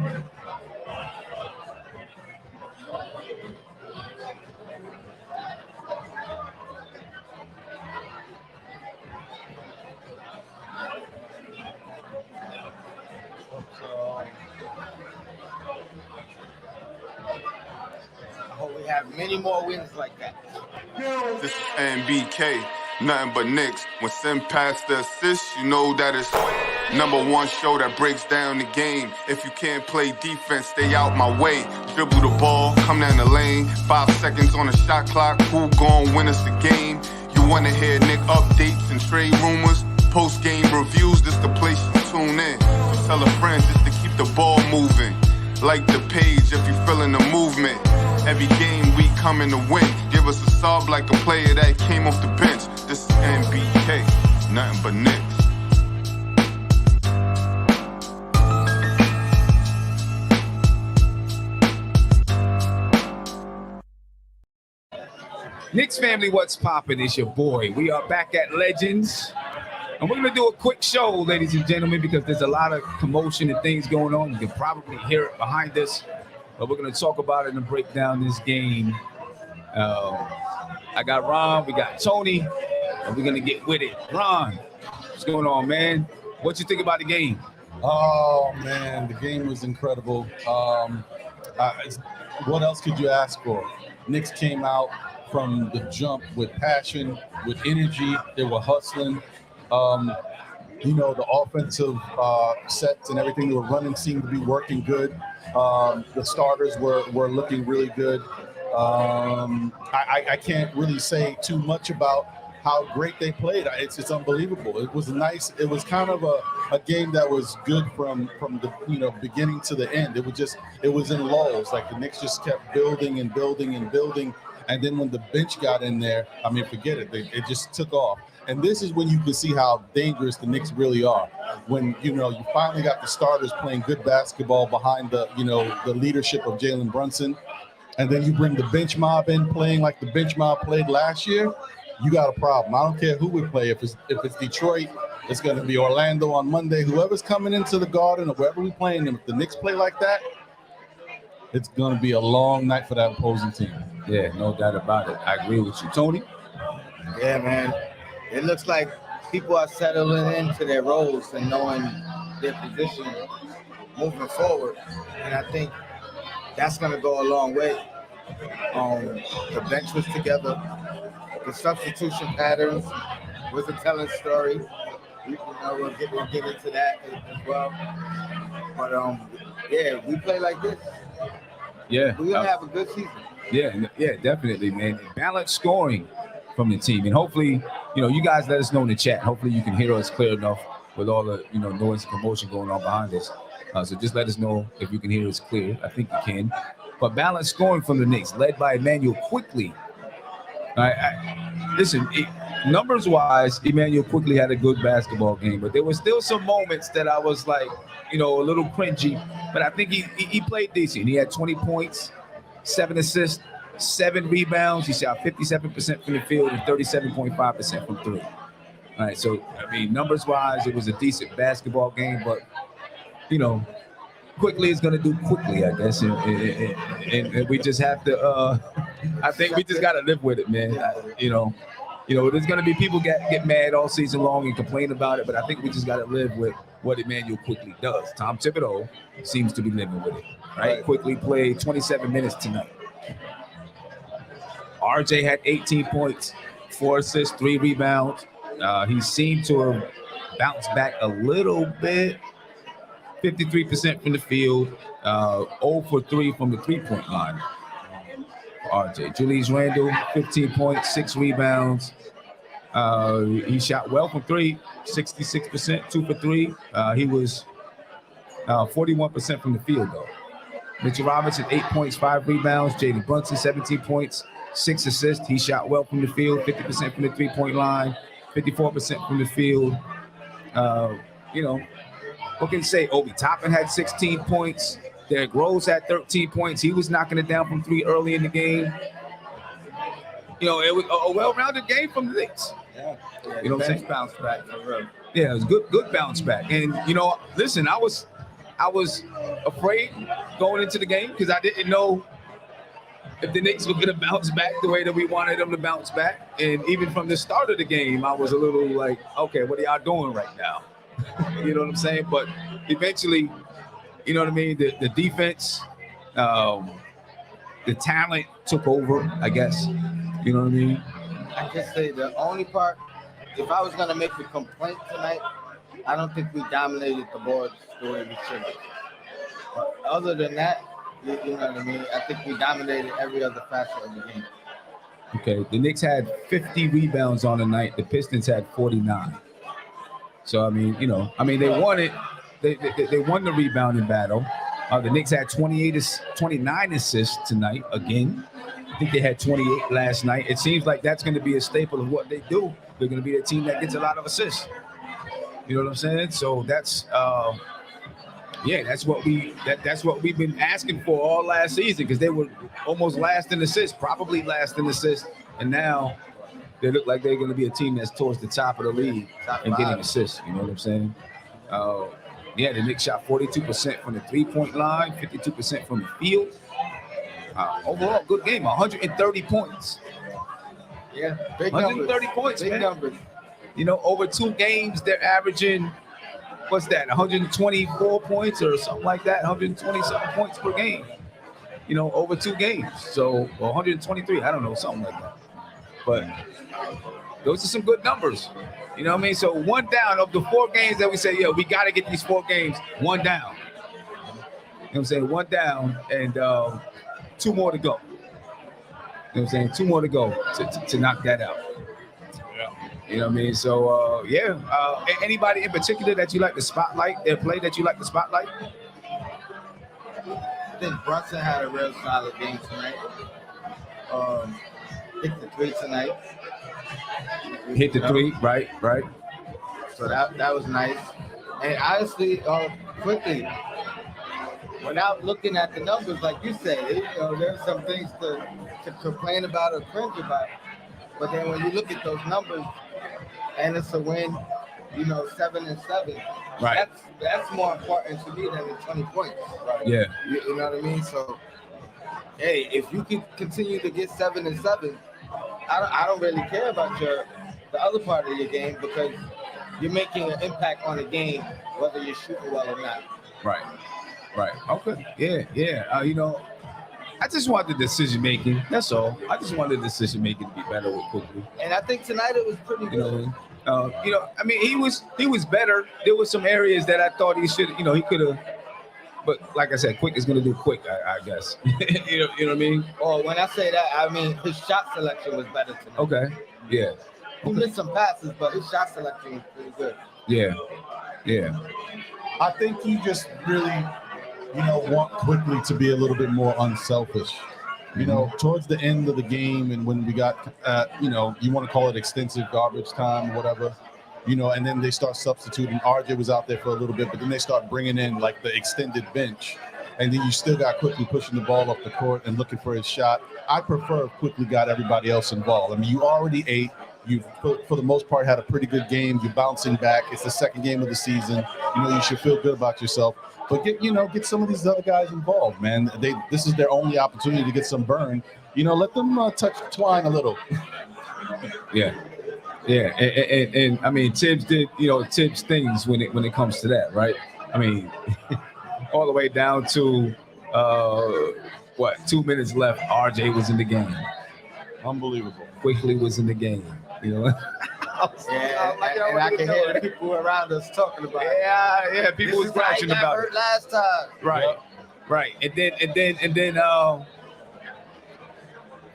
I hope we have many more wins like that. This is NBK, nothing but Knicks. When Sim passed the assist, you know that it's #1 show that breaks down the game. If you can't play defense, stay out my way. Dribble the ball, come down the lane. 5 seconds on the shot clock, who gon' win us the game? You wanna hear Nick updates and trade rumors? Post-game reviews, this the place to tune in. Tell a friend just to keep the ball moving. Like the page if you feeling the movement. Every game we coming to win. Give us a sub like a player that came off the bench. This is NBK, nothing but Knicks. Knicks family, what's poppin'? It's your boy. We are back at Legends. And we're going to do a quick show, ladies and gentlemen, because there's a lot of commotion and things going on. You can probably hear it behind us. But we're going to talk about it and break down this game. I got Ron, we got Tony, and we're going to get with it. Ron, what's going on, man? What you think about the game? Oh, man, the game was incredible. What else could you ask for? Knicks came out from the jump with passion, with energy. They were hustling. The offensive sets and everything they were running seemed to be working good. The starters were looking really good. I can't really say too much about how great they played. It's unbelievable. It was nice. It was kind of a game that was good from the beginning to the end. It was in lulls. Like the Knicks just kept building and building and building. And then when the bench got in there, I mean, forget it. It just took off. And this is when you can see how dangerous the Knicks really are. When, you finally got the starters playing good basketball behind the leadership of Jalen Brunson. And then you bring the bench mob in playing like the bench mob played last year, you got a problem. I don't care who we play. If it's Detroit, it's going to be Orlando on Monday. Whoever's coming into the Garden or wherever we're playing them, if the Knicks play like that, it's going to be a long night for that opposing team. Yeah, no doubt about it. I agree with you. Tony? Yeah, man. It looks like people are settling into their roles and knowing their position moving forward. And I think that's going to go a long way. The bench was together. The substitution patterns was a telling story. We'll get into that as well. But, we play like this. Yeah. We're going to have a good season. Yeah, definitely, man. Balanced scoring from the team. And hopefully, you guys let us know in the chat. Hopefully you can hear us clear enough with all the, noise and commotion going on behind us. So just let us know if you can hear us clear. I think you can. But balanced scoring from the Knicks, led by Emmanuel Quickley. Listen, numbers-wise, Emmanuel Quickley had a good basketball game, but there were still some moments that I was like, a little cringy. But I think he played decent. He had 20 points, 7 assists, 7 rebounds. He shot 57% from the field and 37.5% from three. All right, so, numbers-wise, it was a decent basketball game, but, Quickly is going to do quickly, I guess, and we just have to. I think we just got to live with it, man. There's going to be people get mad all season long and complain about it, but I think we just got to live with what Emmanuel Quickley does. Tom Thibodeau seems to be living with it, right? Quickley played 27 minutes tonight. RJ had 18 points, 4 assists, 3 rebounds. He seemed to have bounced back a little bit. 53% from the field, 0 for 3 from the three-point line. RJ. Julius Randle, 15 points, 6 rebounds. He shot well from 3, 66%, 2 for 3. He was 41% from the field, though. Mitchell Robinson, 8 points, 5 rebounds. Jalen Brunson, 17 points, 6 assists. He shot well from the field, 50% from the three-point line, 54% from the field. What can you say? Obi Toppin had 16 points. Derrick Rose had 13 points. He was knocking it down from 3 early in the game. It was a well-rounded game from the Knicks. Yeah. What I'm saying? Bounce back for real. Yeah, it was good bounce back. And listen, I was I was afraid going into the game because I didn't know if the Knicks were going to bounce back the way that we wanted them to bounce back. And even from the start of the game, I was a little like, okay, what are y'all doing right now? You know what I'm saying? But eventually, you know what I mean? The defense, the talent took over, I guess. You know what I mean? I just say the only part, if I was going to make a complaint tonight, I don't think we dominated the boards the way we should have. But other than that, you know what I mean? I think we dominated every other facet of the game. Okay, the Knicks had 50 rebounds on the night. The Pistons had 49. So, I mean, they won it. They won the rebounding battle. The Knicks had 29 assists tonight again. I think they had 28 last night. It seems like that's going to be a staple of what they do. They're going to be a team that gets a lot of assists. You know what I'm saying? So that's that's what we've been asking for all last season because they were almost last in assists, probably last in assists, and now they look like they're going to be a team that's towards the top of the league and getting assists. You know what I'm saying? The Knicks shot 42% from the three-point line, 52% from the field. Overall, good game. 130 points. Yeah, big 130 numbers. points, Big man. numbers. Over 2 games, they're averaging, what's that, 124 points or something like that, 120-something points per game, over 2 games. So, 123, I don't know, something like that. But those are some good numbers. You know what I mean? So, 1 down of the 4 games that we say, we got to get these 4 games, 1 down. You know what I'm saying? 1 down and 2 more to go. You know what I'm saying? 2 more to go to knock that out. You know what I mean? So, anybody in particular that you like to spotlight, their play that you like to spotlight? I think Brunson had a real solid game tonight. Hit the 3 tonight. Hit the 3, right. So that was nice. And honestly, quickly, without looking at the numbers, like you said, there's some things to complain about or cringe about. But then when you look at those numbers, and it's a win, 7-7. Right. That's more important to me than the 20 points. Right? Yeah. You know what I mean? So, hey, if you can continue to get 7-7, I don't really care about the other part of your game because you're making an impact on the game, whether you're shooting well or not. Right. Okay. Yeah. I just want the decision making. That's all. I just wanted the decision making to be better with Quickly. And I think tonight it was pretty good. He was better. There were some areas that I thought he should, he could have. But like I said, Quick is going to do Quick, I guess. you know what I mean? Oh, when I say that, I mean his shot selection was better tonight. Okay. Yeah. He missed some passes, but his shot selection was pretty good. Yeah. I think he just really, want Quickly to be a little bit more unselfish. Towards the end of the game and when we got, you want to call it extensive garbage time, whatever, and then they start substituting. RJ was out there for a little bit, but then they start bringing in like the extended bench. And then you still got Quickly pushing the ball up the court and looking for his shot. I prefer if Quickly got everybody else involved. I mean, you already ate. You've, for the most part, had a pretty good game. You're bouncing back. It's the second game of the season. You should feel good about yourself. But get some of these other guys involved, man. This is their only opportunity to get some burn. Let them touch twine a little. Yeah. And I mean, Tibbs did, Tibbs things when it comes to that, right? I mean, all the way down to 2 minutes left. RJ was in the game. Unbelievable. Quickly was in the game. And I can hear the people around us talking about it. Yeah, people was scratching about hurt it. last time. Right. And then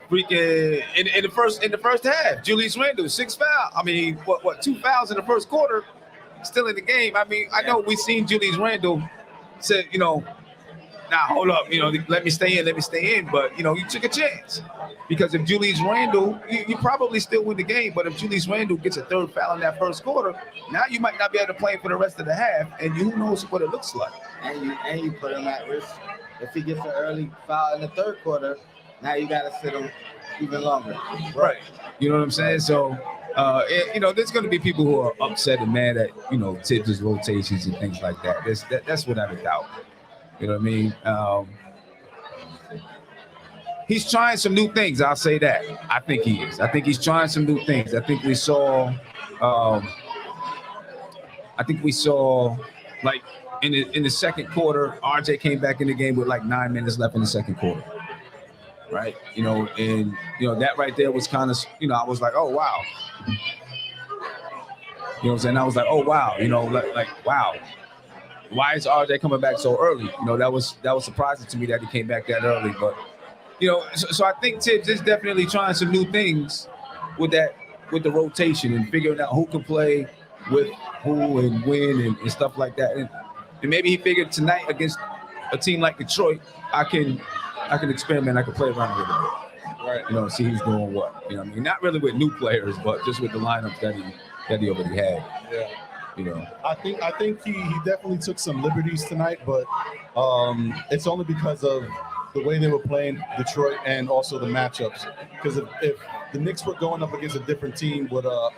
freaking in the first half, Julius Randle, 6 fouls. I mean, 2 fouls in the first quarter, still in the game. I mean, I know we've seen Julius Randle said, now hold up, let me stay in. But you took a chance. Because if Julius Randle, you probably still win the game, but if Julius Randle gets a 3rd foul in that first quarter, now you might not be able to play for the rest of the half, and who knows what it looks like. And you put him at risk. If he gets an early foul in the 3rd quarter, now you got to sit him even longer. Right. You know what I'm saying? So, there's going to be people who are upset and mad at, Tibbs' rotations and things like that. That's without a doubt. You know what I mean? He's trying some new things. I'll say that. I think he is. I think he's trying some new things. I think we saw like in the second quarter, RJ came back in the game with like 9 minutes left in the second quarter. Right. And that right there was kind of, I was like, oh wow. You know what I'm saying? I was like, oh wow, like wow. Why is RJ coming back so early? That was surprising to me that he came back that early. But so I think Tibbs is definitely trying some new things with the rotation and figuring out who can play with who and when and stuff like that. And maybe he figured tonight against a team like Detroit, I can experiment, I can play around with it. Right. See who's doing what. I mean, not really with new players, but just with the lineups that he already had. Yeah. I think he definitely took some liberties tonight, but it's only because of the way they were playing Detroit and also the matchups. Because if the Knicks were going up against a different team with a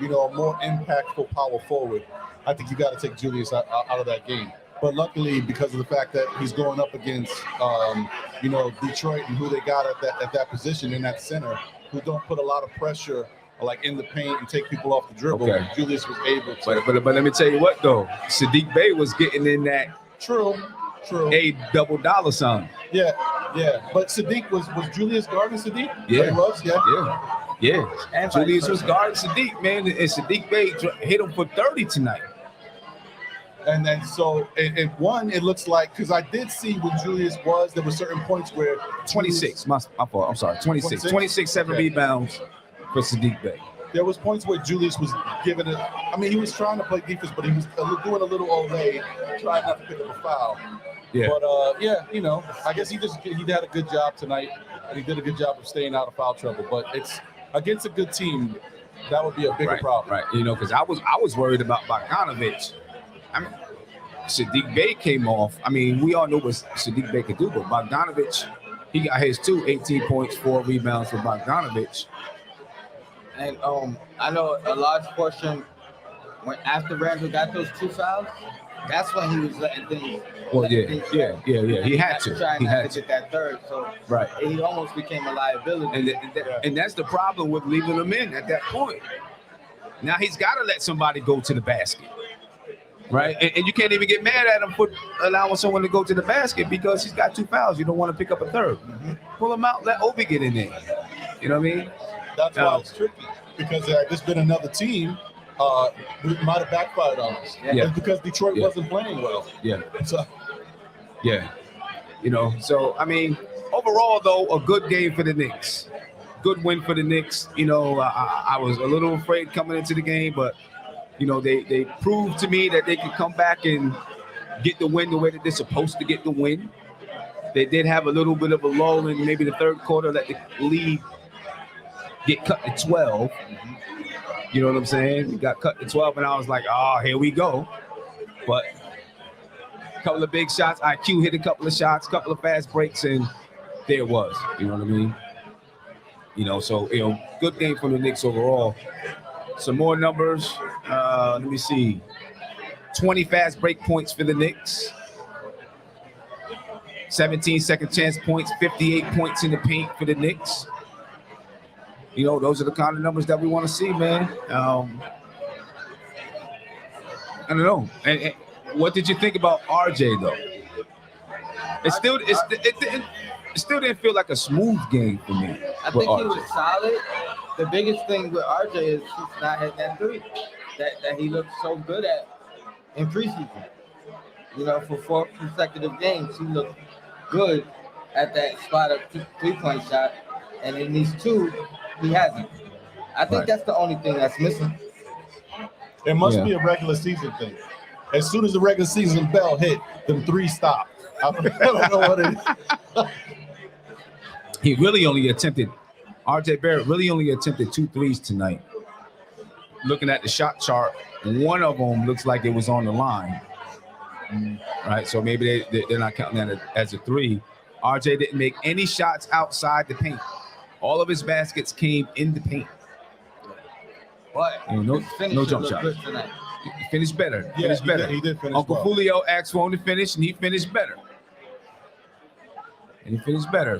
more impactful power forward, I think you got to take Julius out of that game. But luckily, because of the fact that he's going up against Detroit and who they got at that position in that center, who don't put a lot of pressure like in the paint and take people off the dribble, Julius was able to. But let me tell you what though, Sadiq Bey was getting in that true a double dollar sign. Yeah. But Sadiq was Julius guarding Sadiq? Yeah. He was, yeah. And Julius was guarding Sadiq, man, and Sadiq Bey hit him for 30 tonight. And then so it looks like, because I did see when Julius there were certain points where 26, my fault. I'm sorry, 26, 7 rebounds for Sadiq Bey. There was points where Julius was giving it. I mean, he was trying to play defense, but he was doing a little Olay, trying not to pick up a foul. Yeah. But I guess he had a good job tonight, and he did a good job of staying out of foul trouble. But it's against a good team, that would be a bigger problem. Right. Because I was worried about Bogdanovich. I mean, Sadiq Bey came off. I mean, we all know what Sadiq Bey could do, but Bogdanovich, he got his 18 points, 4 rebounds for Bogdanovich. And I know a large portion when after Randle got those 2 fouls, that's when he was letting things. Well, yeah. He had to. Trying he not had to get that third, so right. He almost became a liability. And that's the problem with leaving him in at that point. Now he's got to let somebody go to the basket, right? And you can't even get mad at him for allowing someone to go to the basket because he's got 2 fouls. You don't want to pick up a third. Mm-hmm. Pull him out. Let Obi get in there. You know what I mean? That's why it's tricky, because there's been another team who might have backfired on us. Yeah. It's because Detroit wasn't playing well. Yeah. So. Yeah. So, I mean, overall, though, a good game for the Knicks. Good win for the Knicks. I was a little afraid coming into the game, but, they proved to me that they could come back and get the win the way that they're supposed to get the win. They did have a little bit of a lull in maybe the third quarter, let the lead get cut to 12. You know what I'm saying? It got cut to 12, and I was like, oh, here we go. But a couple of big shots. IQ hit a couple of shots, couple of fast breaks, and there it was. You know what I mean? So, good game from the Knicks overall. Some more numbers. Let me see. 20 fast break points for the Knicks. 17 second chance points, 58 points in the paint for the Knicks. Those are the kind of numbers that we want to see, man. I don't know. And what did you think about RJ though? It still didn't feel like a smooth game for me. I think he was solid. The biggest thing with RJ is he's not hitting that 3 that he looked so good at in preseason. For 4 consecutive games, he looked good at that spot up 3-point shot, and in these 2. He hasn't. I think that's the only thing that's missing. It must be a regular season thing. As soon as the regular season bell hit, them 3 stopped. I don't know what it is. He really only attempted, RJ Barrett really only attempted 2 threes tonight. Looking at the shot chart, one of them looks like it was on the line. Right, so maybe they're not counting that as a 3. RJ didn't make any shots outside the paint. All of his baskets came in the paint. But no jump shot. He finished better. Yeah, he did finish Uncle well. Julio asked for him to finish, and he finished better.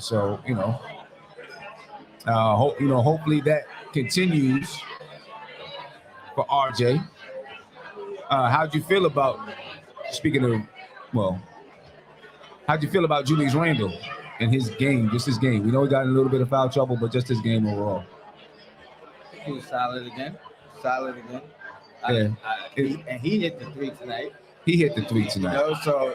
So hopefully that continues for RJ. How'd you feel about how'd you feel about Julius Randle and his game? Just his game. We know he got in a little bit of foul trouble, but just his game overall. He was solid again. Yeah. And he hit the three tonight. So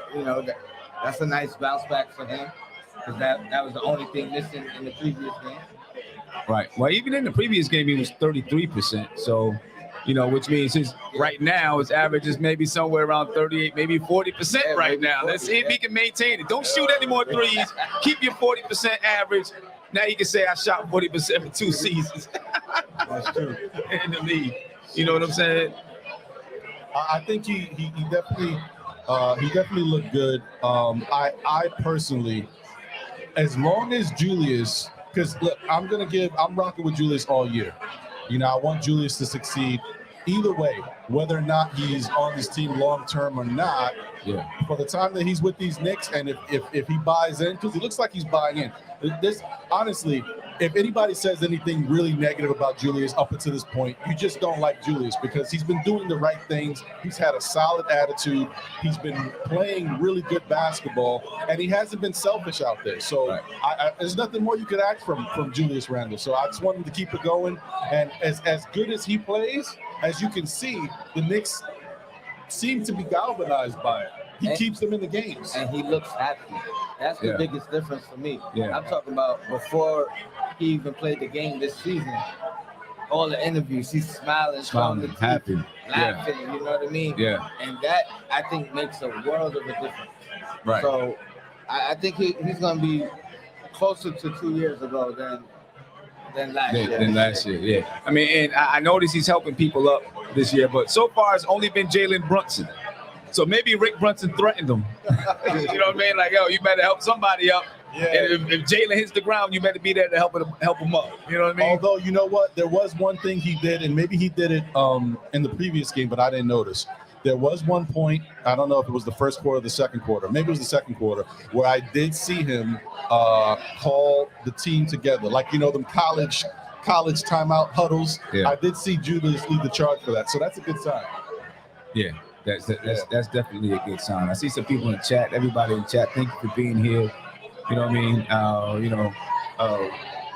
that's a nice bounce back for him, because that was the only thing missing in the previous game. Right. Well, even in the previous game, he was 33%. So, which means right now his average is maybe somewhere around 38, maybe 40% right now. Let's see if he can maintain it. Don't shoot any more threes. Keep your 40% average. Now you can say I shot 40% for 2 seasons. That's true. In the league. You know what I'm saying? I think he definitely looked good. I personally, as long as Julius, because look, I'm rocking with Julius all year. I want Julius to succeed either way, whether or not he's on this team long term or not. Yeah. For the time that he's with these Knicks, and if he buys in, because he looks like he's buying in. This honestly, if anybody says anything really negative about Julius up until this point, you just don't like Julius, because he's been doing the right things. He's had a solid attitude. He's been playing really good basketball, and he hasn't been selfish out there. So right. There's nothing more you could ask from Julius Randle. So I just want him to keep it going. And as good as he plays, as you can see, the Knicks seem to be galvanized by it. He keeps them in the games. And he looks happy. That's the biggest difference for me. Yeah. I'm talking about before he even played the game this season. All the interviews, he's smiling, happy, laughing, you know what I mean? Yeah. And that, I think, makes a world of a difference. Right. So I think he's going to be closer to 2 years ago than last year. Yeah. I mean, and I noticed he's helping people up this year, but so far it's only been Jalen Brunson. So maybe Rick Brunson threatened him. You know what I mean? Like, yo, you better help somebody up. Yeah. And if Jalen hits the ground, you better be there to help him up. You know what I mean? Although, you know what? There was one thing he did, and maybe he did it in the previous game, but I didn't notice. There was one point, I don't know if it was the first quarter or the second quarter, maybe it was the second quarter, where I did see him call the team together. Like, them college timeout huddles. Yeah. I did see Julius lead the charge for that. So that's a good sign. Yeah. That's definitely a good sign. I see some people in the chat. Everybody in the chat, thank you for being here. You know what I mean?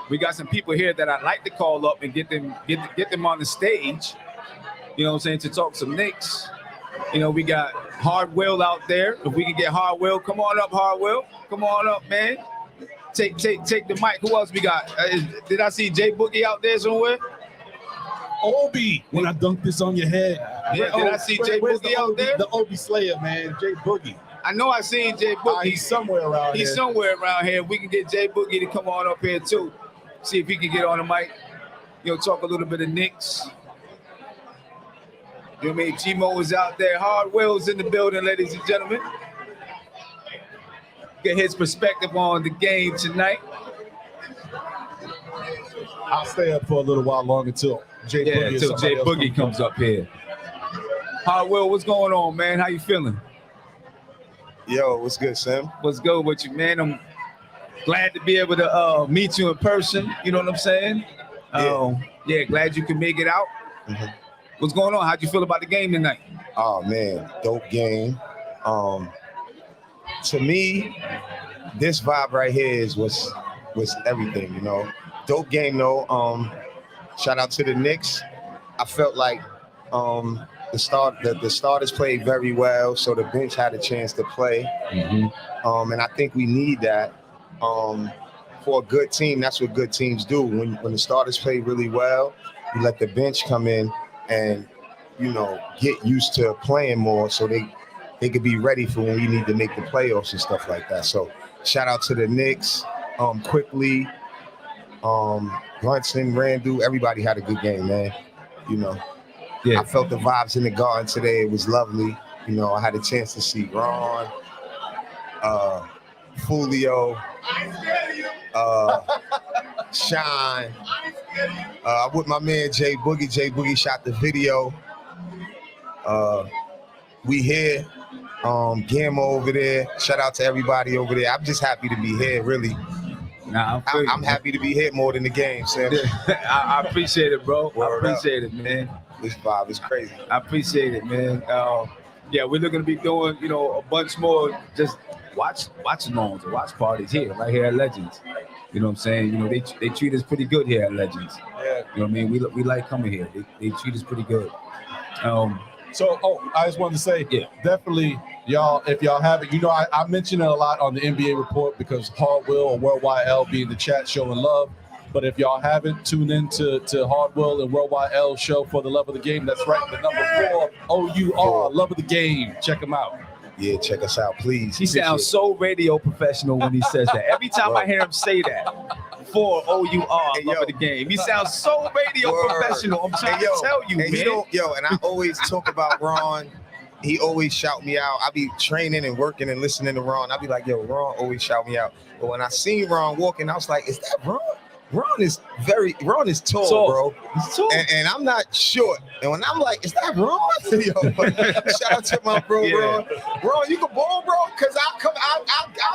We got some people here that I'd like to call up and get them on the stage. You know what I'm saying? To talk some Knicks. We got Hardwell out there. If we can get Hardwell, come on up, Hardwell. Come on up, man. Take the mic. Who else we got? Did I see Jay Boogie out there somewhere? Obi, when I dunk this on your head. Yeah, did I see Jay Boogie out there? The Obi Slayer, man, Jay Boogie. I know I seen Jay Boogie. He's somewhere around here. He's somewhere around here. We can get Jay Boogie to come on up here too. See if he can get on the mic. Talk a little bit of Knicks. You know what I mean? G-Mo is out there. Hardwell's in the building, ladies and gentlemen. Get his perspective on the game tonight. I'll stay up for a little while longer until Jay Boogie comes up here. Hardwell, what's going on, man? How you feeling? Yo, what's good, Sam? What's good with you, man? I'm glad to be able to meet you in person. You know what I'm saying? Yeah, glad you can make it out. Mm-hmm. What's going on? How'd you feel about the game tonight? Oh, man, dope game. To me, this vibe right here was everything, Dope game, though. Shout out to the Knicks. I felt like the starters played very well, so the bench had a chance to play. Mm-hmm. And I think we need that for a good team. That's what good teams do. When the starters play really well, you let the bench come in and, get used to playing more so they could be ready for when we need to make the playoffs and stuff like that. So shout out to the Knicks. Quickly, Brunson, Randle, everybody had a good game, man. Yeah. I felt the vibes in the Garden today. It was lovely. I had a chance to see Ron, Julio, Shine. With my man Jay Boogie. Jay Boogie shot the video. We here. Gamma over there. Shout out to everybody over there. I'm just happy to be here, really. Nah, I'm happy to be here more than the game, Sam. I appreciate it, bro. Word I appreciate it, man. This vibe is crazy. I appreciate it, man. Yeah, we're looking to be doing, a bunch more just watch-alongs or watch parties here, right here at Legends. You know what I'm saying? They treat us pretty good here at Legends. Yeah. You know what I mean? We like coming here. They treat us pretty good. I just wanted to say, definitely, y'all, if y'all haven't, I mention it a lot on the NBA report because Hardwill or Worldwide L be in the chat showing love. But if y'all haven't tuned in to Hardwill and Worldwide L show for the love of the game, that's right, the number 4 OUR, love of the game. Check them out. Yeah, check us out, please. He sounds so radio professional when he says that. Every time I hear him say that, 4 OUR, love of the game. He sounds so radio professional. I'm trying to tell you, man. And I always talk about Ron. He always shout me out. I be training and working and listening to Ron. I be like, Ron always shout me out. But when I seen Ron walking, I was like, is that Ron? Ron is tall, bro. He's tall. And I'm not short. And when I'm like, is that Ron? Shout out to my bro, Ron. Ron, you can ball, bro? Because I'll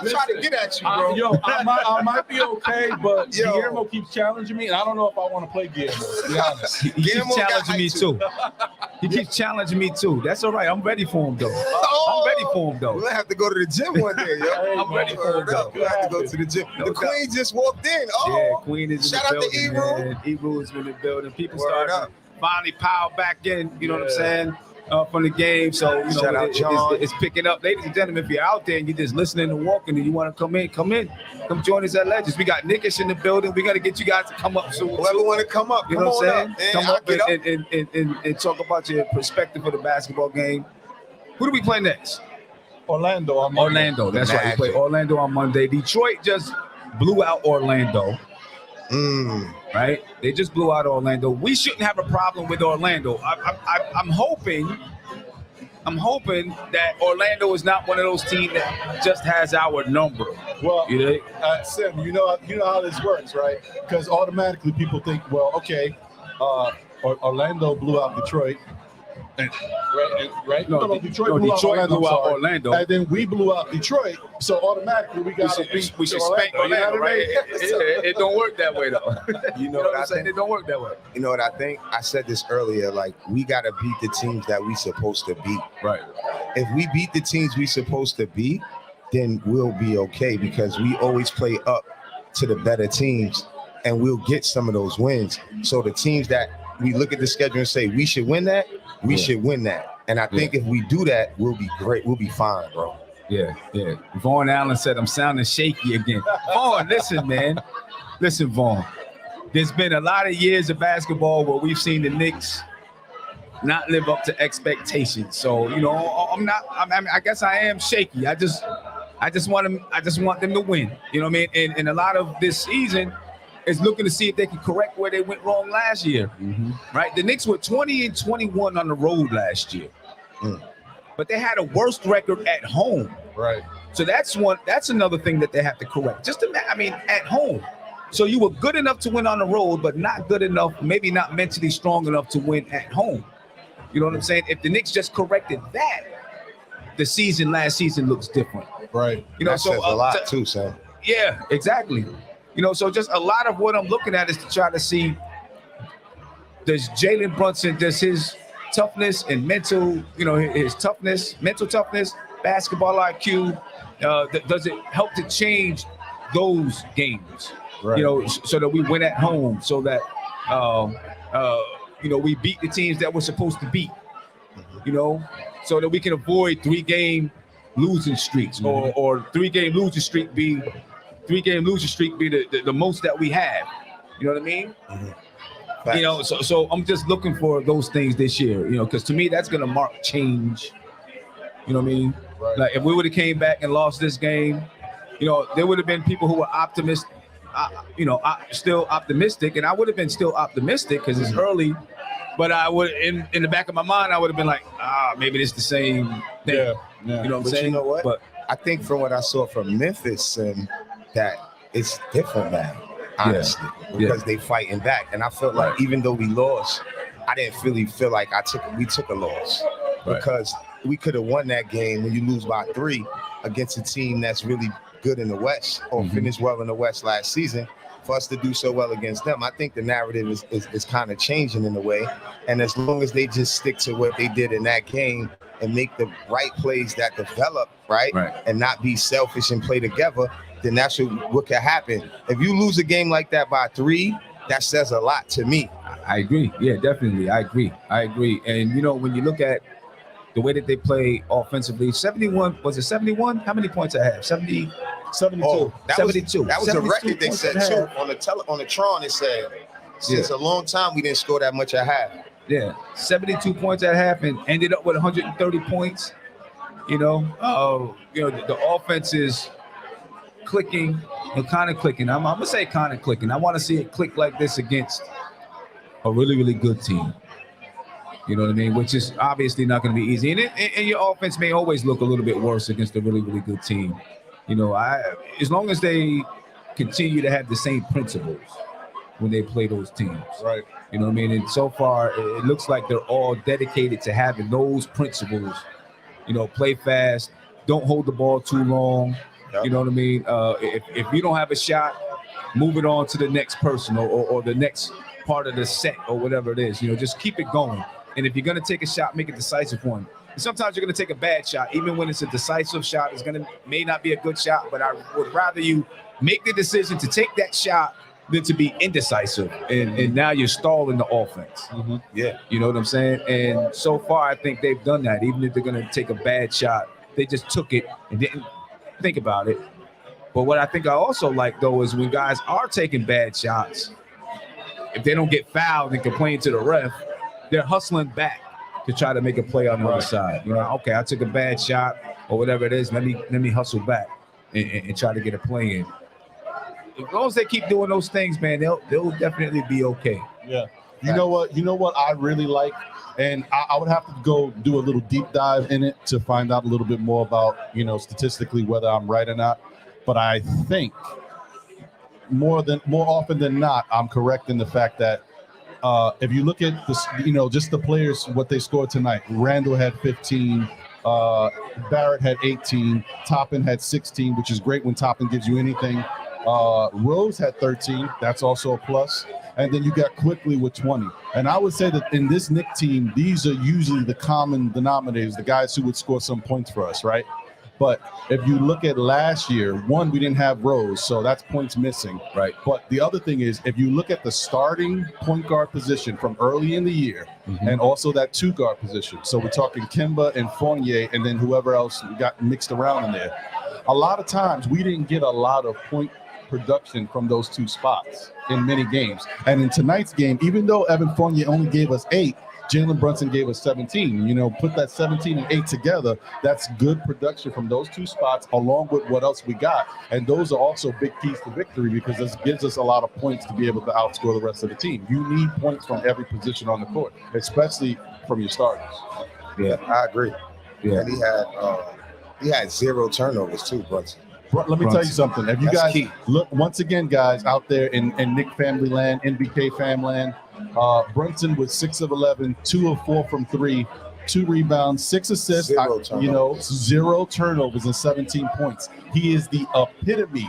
try to get at you, bro. I might be okay, but Guillermo keeps challenging me, and I don't know if I want to play Guillermo, to be honest. He keeps challenging me, too. He keeps challenging me, too. That's all right. I'm ready for him, though. We'll have to go to the gym one day, yo. I'm ready for him, though. We'll have to go to the gym. The Queen just walked in. Yeah, Queen is in shout the out building, to Ebro. man. Ebro is in the building. People Word start up. finally power back in, you know what I'm saying, from the game. So, Shout out John. It's picking up. Ladies and gentlemen, if you're out there and you're just listening and walking and you want to come in. Come join us at Legends. We got Nickish in the building. We got to get you guys to come up soon. Whoever want to come up, you know what I'm saying? Come up and and talk about your perspective for the basketball game. Who do we play next? Orlando on Monday. Orlando. That's right. We play Orlando on Monday. Detroit just blew out Orlando. Right? They just blew out Orlando. We shouldn't have a problem with Orlando. I'm hoping that Orlando is not one of those teams that just has our number. Well, Sim, you know how this works, right? Because automatically people think, well, okay, Orlando blew out Detroit. Right? No, Detroit blew out Orlando. And then we blew out Detroit, so automatically we got to beat we should spank Orlando, right? It don't work that way, though. You know what I'm saying? It don't work that way. You know what I think? I said this earlier, like, we got to beat the teams that we supposed to beat. Right. If we beat the teams we supposed to beat, then we'll be okay because we always play up to the better teams and we'll get some of those wins. So the teams that we look at the schedule and say, we should win that, we should win that. And I think if we do that, we'll be great. We'll be fine, bro. Yeah. Vaughn Allen said, I'm sounding shaky again. Vaughn, listen, man. Listen, Vaughn. There's been a lot of years of basketball where we've seen the Knicks not live up to expectations. So, I guess I am shaky. I just want them to win. You know what I mean? And a lot of this season is looking to see if they can correct where they went wrong last year. Right? The Knicks were 20-21 on the road last year. But they had a worst record at home. Right. So that's another thing that they have to correct. At home. So you were good enough to win on the road, but not good enough, maybe not mentally strong enough to win at home. You know what I'm saying? If the Knicks just corrected that, the last season looks different. Right. That says a lot too, Sam. Yeah, exactly. So just a lot of what I'm looking at is to try to see, does Jalen Brunson, does his toughness and mental toughness, basketball IQ, does it help to change those games? Right. So that we win at home, so that we beat the teams that we're supposed to beat. So that we can avoid 3-game losing streaks, or 3-game losing streak be the most that we have. You know what I mean? So I'm just looking for those things this year, because to me that's gonna mark change. You know what I mean? Right. Like if we would have came back and lost this game, there would have been people who were optimistic, still optimistic, and I would have been still optimistic because it's early. But I would, in the back of my mind, I would have been like, maybe it's the same thing. Yeah. You know what I'm saying? You know what? But I think from what I saw from Memphis, that it's different now, honestly, because they fighting back. And I felt like even though we lost, I didn't really feel like we took a loss. because we could have won that game when you lose by 3 against a team that's really good in the West or finished well in the West last season. For us to do so well against them, I think the narrative is kind of changing in a way. And as long as they just stick to what they did in that game and make the right plays that develop, right. And not be selfish and play together, then that's what can happen. If you lose a game like that by 3, that says a lot to me. I agree. Yeah, definitely. I agree. And, you know, when you look at the way that they play offensively, 71, was it 71? How many points I have? 72. Oh, that 72. Was a record they points said at too. half. On the Tron, it said, since a long time we didn't score that much at half. Yeah, 72 points at half and ended up with 130 points. You know, the offense is clicking and kind of clicking. I'm gonna say kind of clicking. I want to see it click like this against a really, really good team. You know what I mean? Which is obviously not going to be easy. And your offense may always look a little bit worse against a really, really good team. You know, as long as they continue to have the same principles when they play those teams. Right. You know what I mean? And so far, it looks like they're all dedicated to having those principles. You know, play fast, don't hold the ball too long. Yep. You know what I mean? If you don't have a shot, move it on to the next person or the next part of the set or whatever it is. You know, just keep it going. And if you're going to take a shot, make a decisive one. And sometimes you're going to take a bad shot, even when it's a decisive shot. May not be a good shot, but I would rather you make the decision to take that shot than to be indecisive. And now you're stalling the offense. Yeah. You know what I'm saying? And so far, I think they've done that. Even if they're going to take a bad shot, they just took it and didn't think about it. But what I think I also like, though, is when guys are taking bad shots, if they don't get fouled and complain to the ref, they're hustling back to try to make a play on the other side. You know, okay, I took a bad shot or whatever it is. Let me hustle back and try to get a play in. As long as they keep doing those things, man, they'll definitely be okay. Yeah. You know what I really like, and I would have to go do a little deep dive in it to find out a little bit more about, you know, statistically whether I'm right or not. But I think more often than not, I'm correct in the fact that if you look at this, you know, just the players, what they scored tonight. Randle had 15, Barrett had 18, Toppin had 16, which is great when Toppin gives you anything. Rose had 13. That's also a plus. And then you got Quickly with 20. And I would say that in this Knicks team, these are usually the common denominators, the guys who would score some points for us, right? But if you look at last year, one, we didn't have Rose, so that's points missing. Right. But the other thing is, if you look at the starting point guard position from early in the year, and also that 2 guard position, so we're talking Kemba and Fournier, and then whoever else got mixed around in there. A lot of times, we didn't get a lot of point production from those 2 spots in many games. And in tonight's game, even though Evan Fournier only gave us 8, Jalen Brunson gave us 17. You know, put that 17 and 8 together, that's good production from those 2 spots along with what else we got. And those are also big keys to victory because this gives us a lot of points to be able to outscore the rest of the team. You need points from every position on the court, especially from your starters. Yeah, I agree. Yeah. And he had 0 turnovers too, Brunson. Let me tell you something. If you That's guys key. look, once again, guys out there in Nick family land, NBK fam land, Brunson was 6 of 11, 2 of 4 from 3, 2 rebounds, 6 assists, 0 turnovers. 0 turnovers and 17 points. He is the epitome.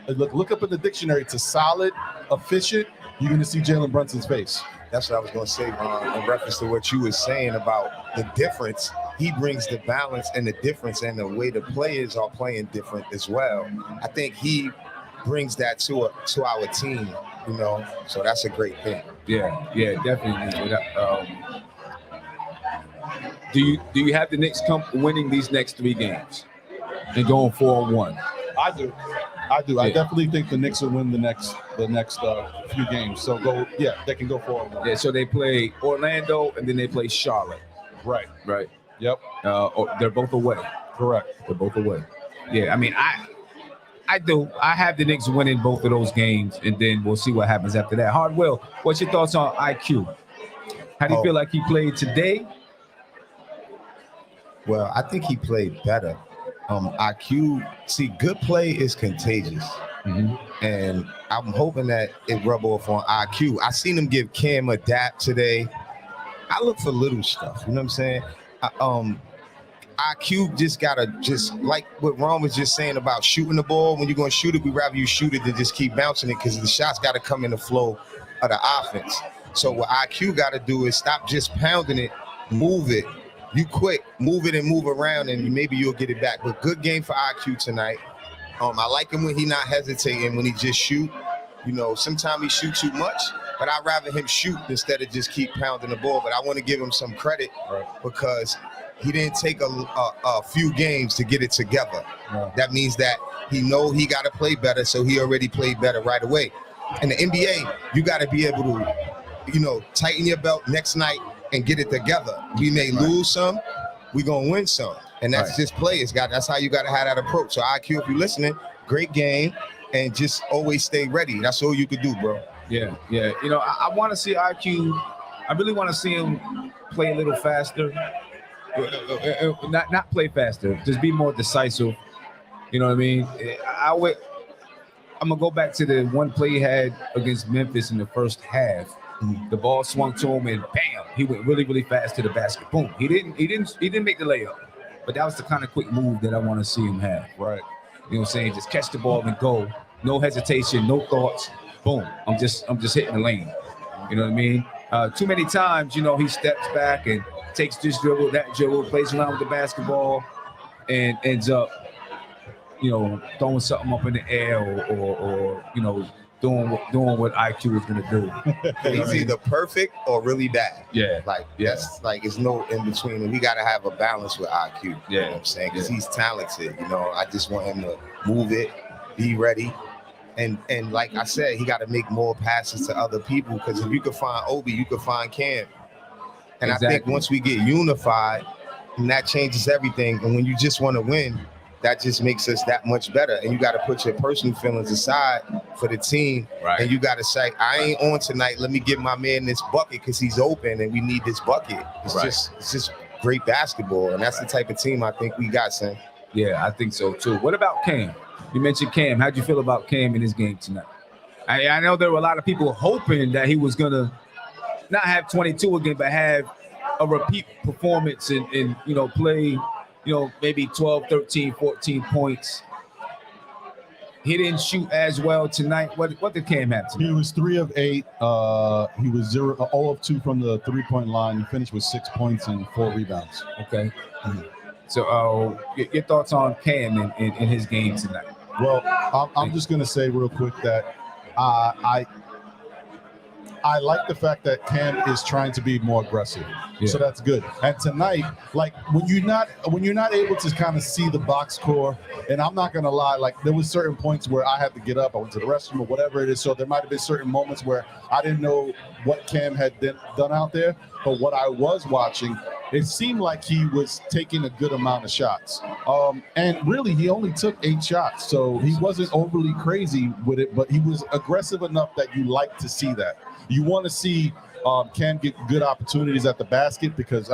Look up in the dictionary to solid, efficient. You're going to see Jalen Brunson's face. That's what I was going to say, in reference to what you were saying about the difference. He brings the balance and the difference, and the way the players are playing different as well. I think he brings that to our team, you know. So that's a great thing. Yeah, definitely. Do you have the Knicks winning these next 3 games and going 4-1? I do. Yeah. I definitely think the Knicks will win the next few games. So they can go 4-1. Yeah, so they play Orlando and then they play Charlotte. Right. Yep. They're both away. Correct. They're both away. Yeah, I mean, I do. I have the Knicks winning both of those games, and then we'll see what happens after that. Hardwell, what's your thoughts on IQ? How do you feel like he played today? Well, I think he played better. IQ, see, good play is contagious. And I'm hoping that it rub off on IQ. I seen him give Cam a dap today. I look for little stuff, you know what I'm saying? IQ just gotta like what Ron was just saying about shooting the ball. When you're gonna shoot it, we rather you shoot it than just keep bouncing it because the shots gotta come in the flow of the offense. So what IQ gotta do is stop just pounding it, move it. You quick, move it and move around, and maybe you'll get it back. But good game for IQ tonight. I like him when he not hesitating, when he just shoot. Sometimes he shoot too much, but I'd rather him shoot instead of just keep pounding the ball. But I want to give him some credit because he didn't take a few games to get it together. That means that he got to play better, so he already played better right away. In the NBA, you got to be able to, tighten your belt next night and get it together. We may lose some, we gonna win some, and that's just players. That's how you got to have that approach. So IQ, if you're listening, great game, and just always stay ready. That's all you could do, bro. Yeah. I want to see IQ. I really want to see him play a little faster. Not play faster, just be more decisive. You know what I mean? I'm gonna go back to the one play he had against Memphis in the first half. The ball swung to him and bam, he went really, really fast to the basket. Boom. He didn't make the layup, but that was the kind of quick move that I want to see him have. Right. You know what I'm saying? Just catch the ball and go. No hesitation, no thoughts. Boom. I'm just hitting the lane. You know what I mean? Too many times, he steps back and takes this dribble, that dribble, plays around with the basketball, and ends up, throwing something up in the air or doing what IQ is gonna do. He's either perfect or really bad. Yeah. That's it's no in between, and we gotta have a balance with IQ. You know what I'm saying? Because he's talented. I just want him to move it, be ready. And like I said, he got to make more passes to other people, because if you could find Obi, you could find Cam. And I think once we get unified, and that changes everything. And when you just want to win, that just makes us that much better. And you got to put your personal feelings aside for the team. Right. And you got to say, I ain't on tonight. Let me give my man this bucket because he's open and we need this bucket. It's just great basketball. And that's the type of team I think we got, Sam. Yeah, I think so too. What about Cam? You mentioned Cam. How'd you feel about Cam in his game tonight? I know there were a lot of people hoping that he was going to not have 22 again, but have a repeat performance and play, maybe 12, 13, 14 points. He didn't shoot as well tonight. What did Cam have tonight? He was 3 of 8. He was 0 of 2 from the 3-point line. He finished with 6 points and 4 rebounds. Okay. So your thoughts on Cam in his game tonight? Well, I'm just going to say real quick that I like the fact that Cam is trying to be more aggressive. Yeah. So that's good. And tonight, when you're not able to kind of see the box score, and I'm not gonna lie, there was certain points where I had to get up, I went to the restroom or whatever it is. So there might have been certain moments where I didn't know what Cam had done out there. But what I was watching, it seemed like he was taking a good amount of shots. And really, he only took 8 shots. So he wasn't overly crazy with it, but he was aggressive enough that you like to see that. You want to see Cam get good opportunities at the basket because,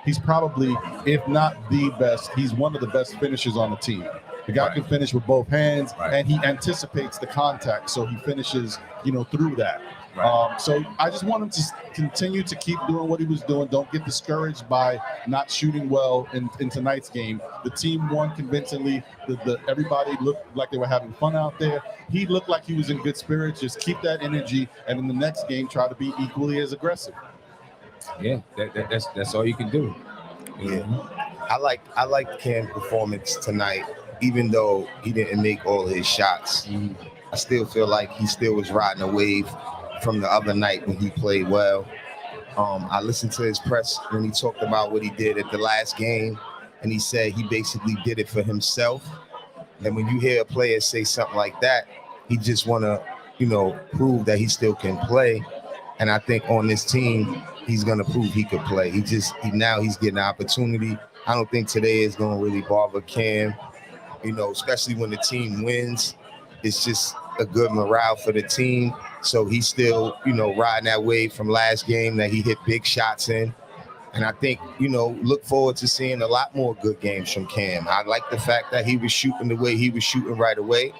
he's probably, if not the best, he's one of the best finishers on the team. The guy can finish with both hands, and he anticipates the contact, so he finishes, through that. So I just want him to continue to keep doing what he was doing. Don't get discouraged by not shooting well in tonight's game. The team won convincingly. Everybody looked like they were having fun out there. He looked like he was in good spirits. Just keep that energy, and in the next game, try to be equally as aggressive. Yeah, that's all you can do. Yeah, I like Cam's performance tonight, even though he didn't make all his shots. I still feel like he still was riding a wave from the other night when he played well. I listened to his press when he talked about what he did at the last game, and he said he basically did it for himself. And when you hear a player say something like that, he just want to, prove that he still can play. And I think on this team, he's going to prove he could play. Now he's getting an opportunity. I don't think today is going to really bother Cam, especially when the team wins. It's just a good morale for the team. So he's still, riding that wave from last game that he hit big shots in. And I think, look forward to seeing a lot more good games from Cam. I like the fact that he was shooting the way he was shooting right away.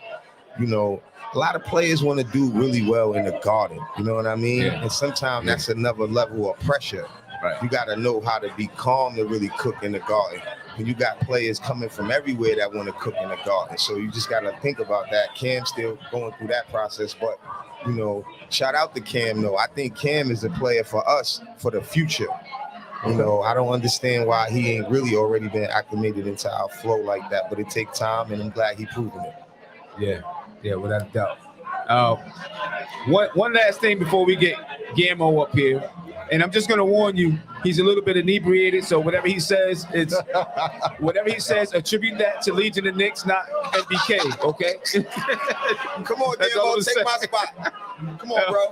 A lot of players want to do really well in the Garden. You know what I mean? Yeah. And sometimes that's another level of pressure. Right. You got to know how to be calm to really cook in the garden. And you got players coming from everywhere that want to cook in the garden. So you just got to think about that. Cam's still going through that process, but shout out to Cam. though. I think Cam is a player for us for the future. I don't understand why he ain't really already been acclimated into our flow like that, but it takes time, and I'm glad he proven it. Yeah, without a doubt. One last thing before we get Gammo up here, and I'm just gonna warn you, he's a little bit inebriated, so whatever he says, attribute that to Legion of Knicks, not MBK, okay? Come on, Gammo, take my spot. Come on, bro.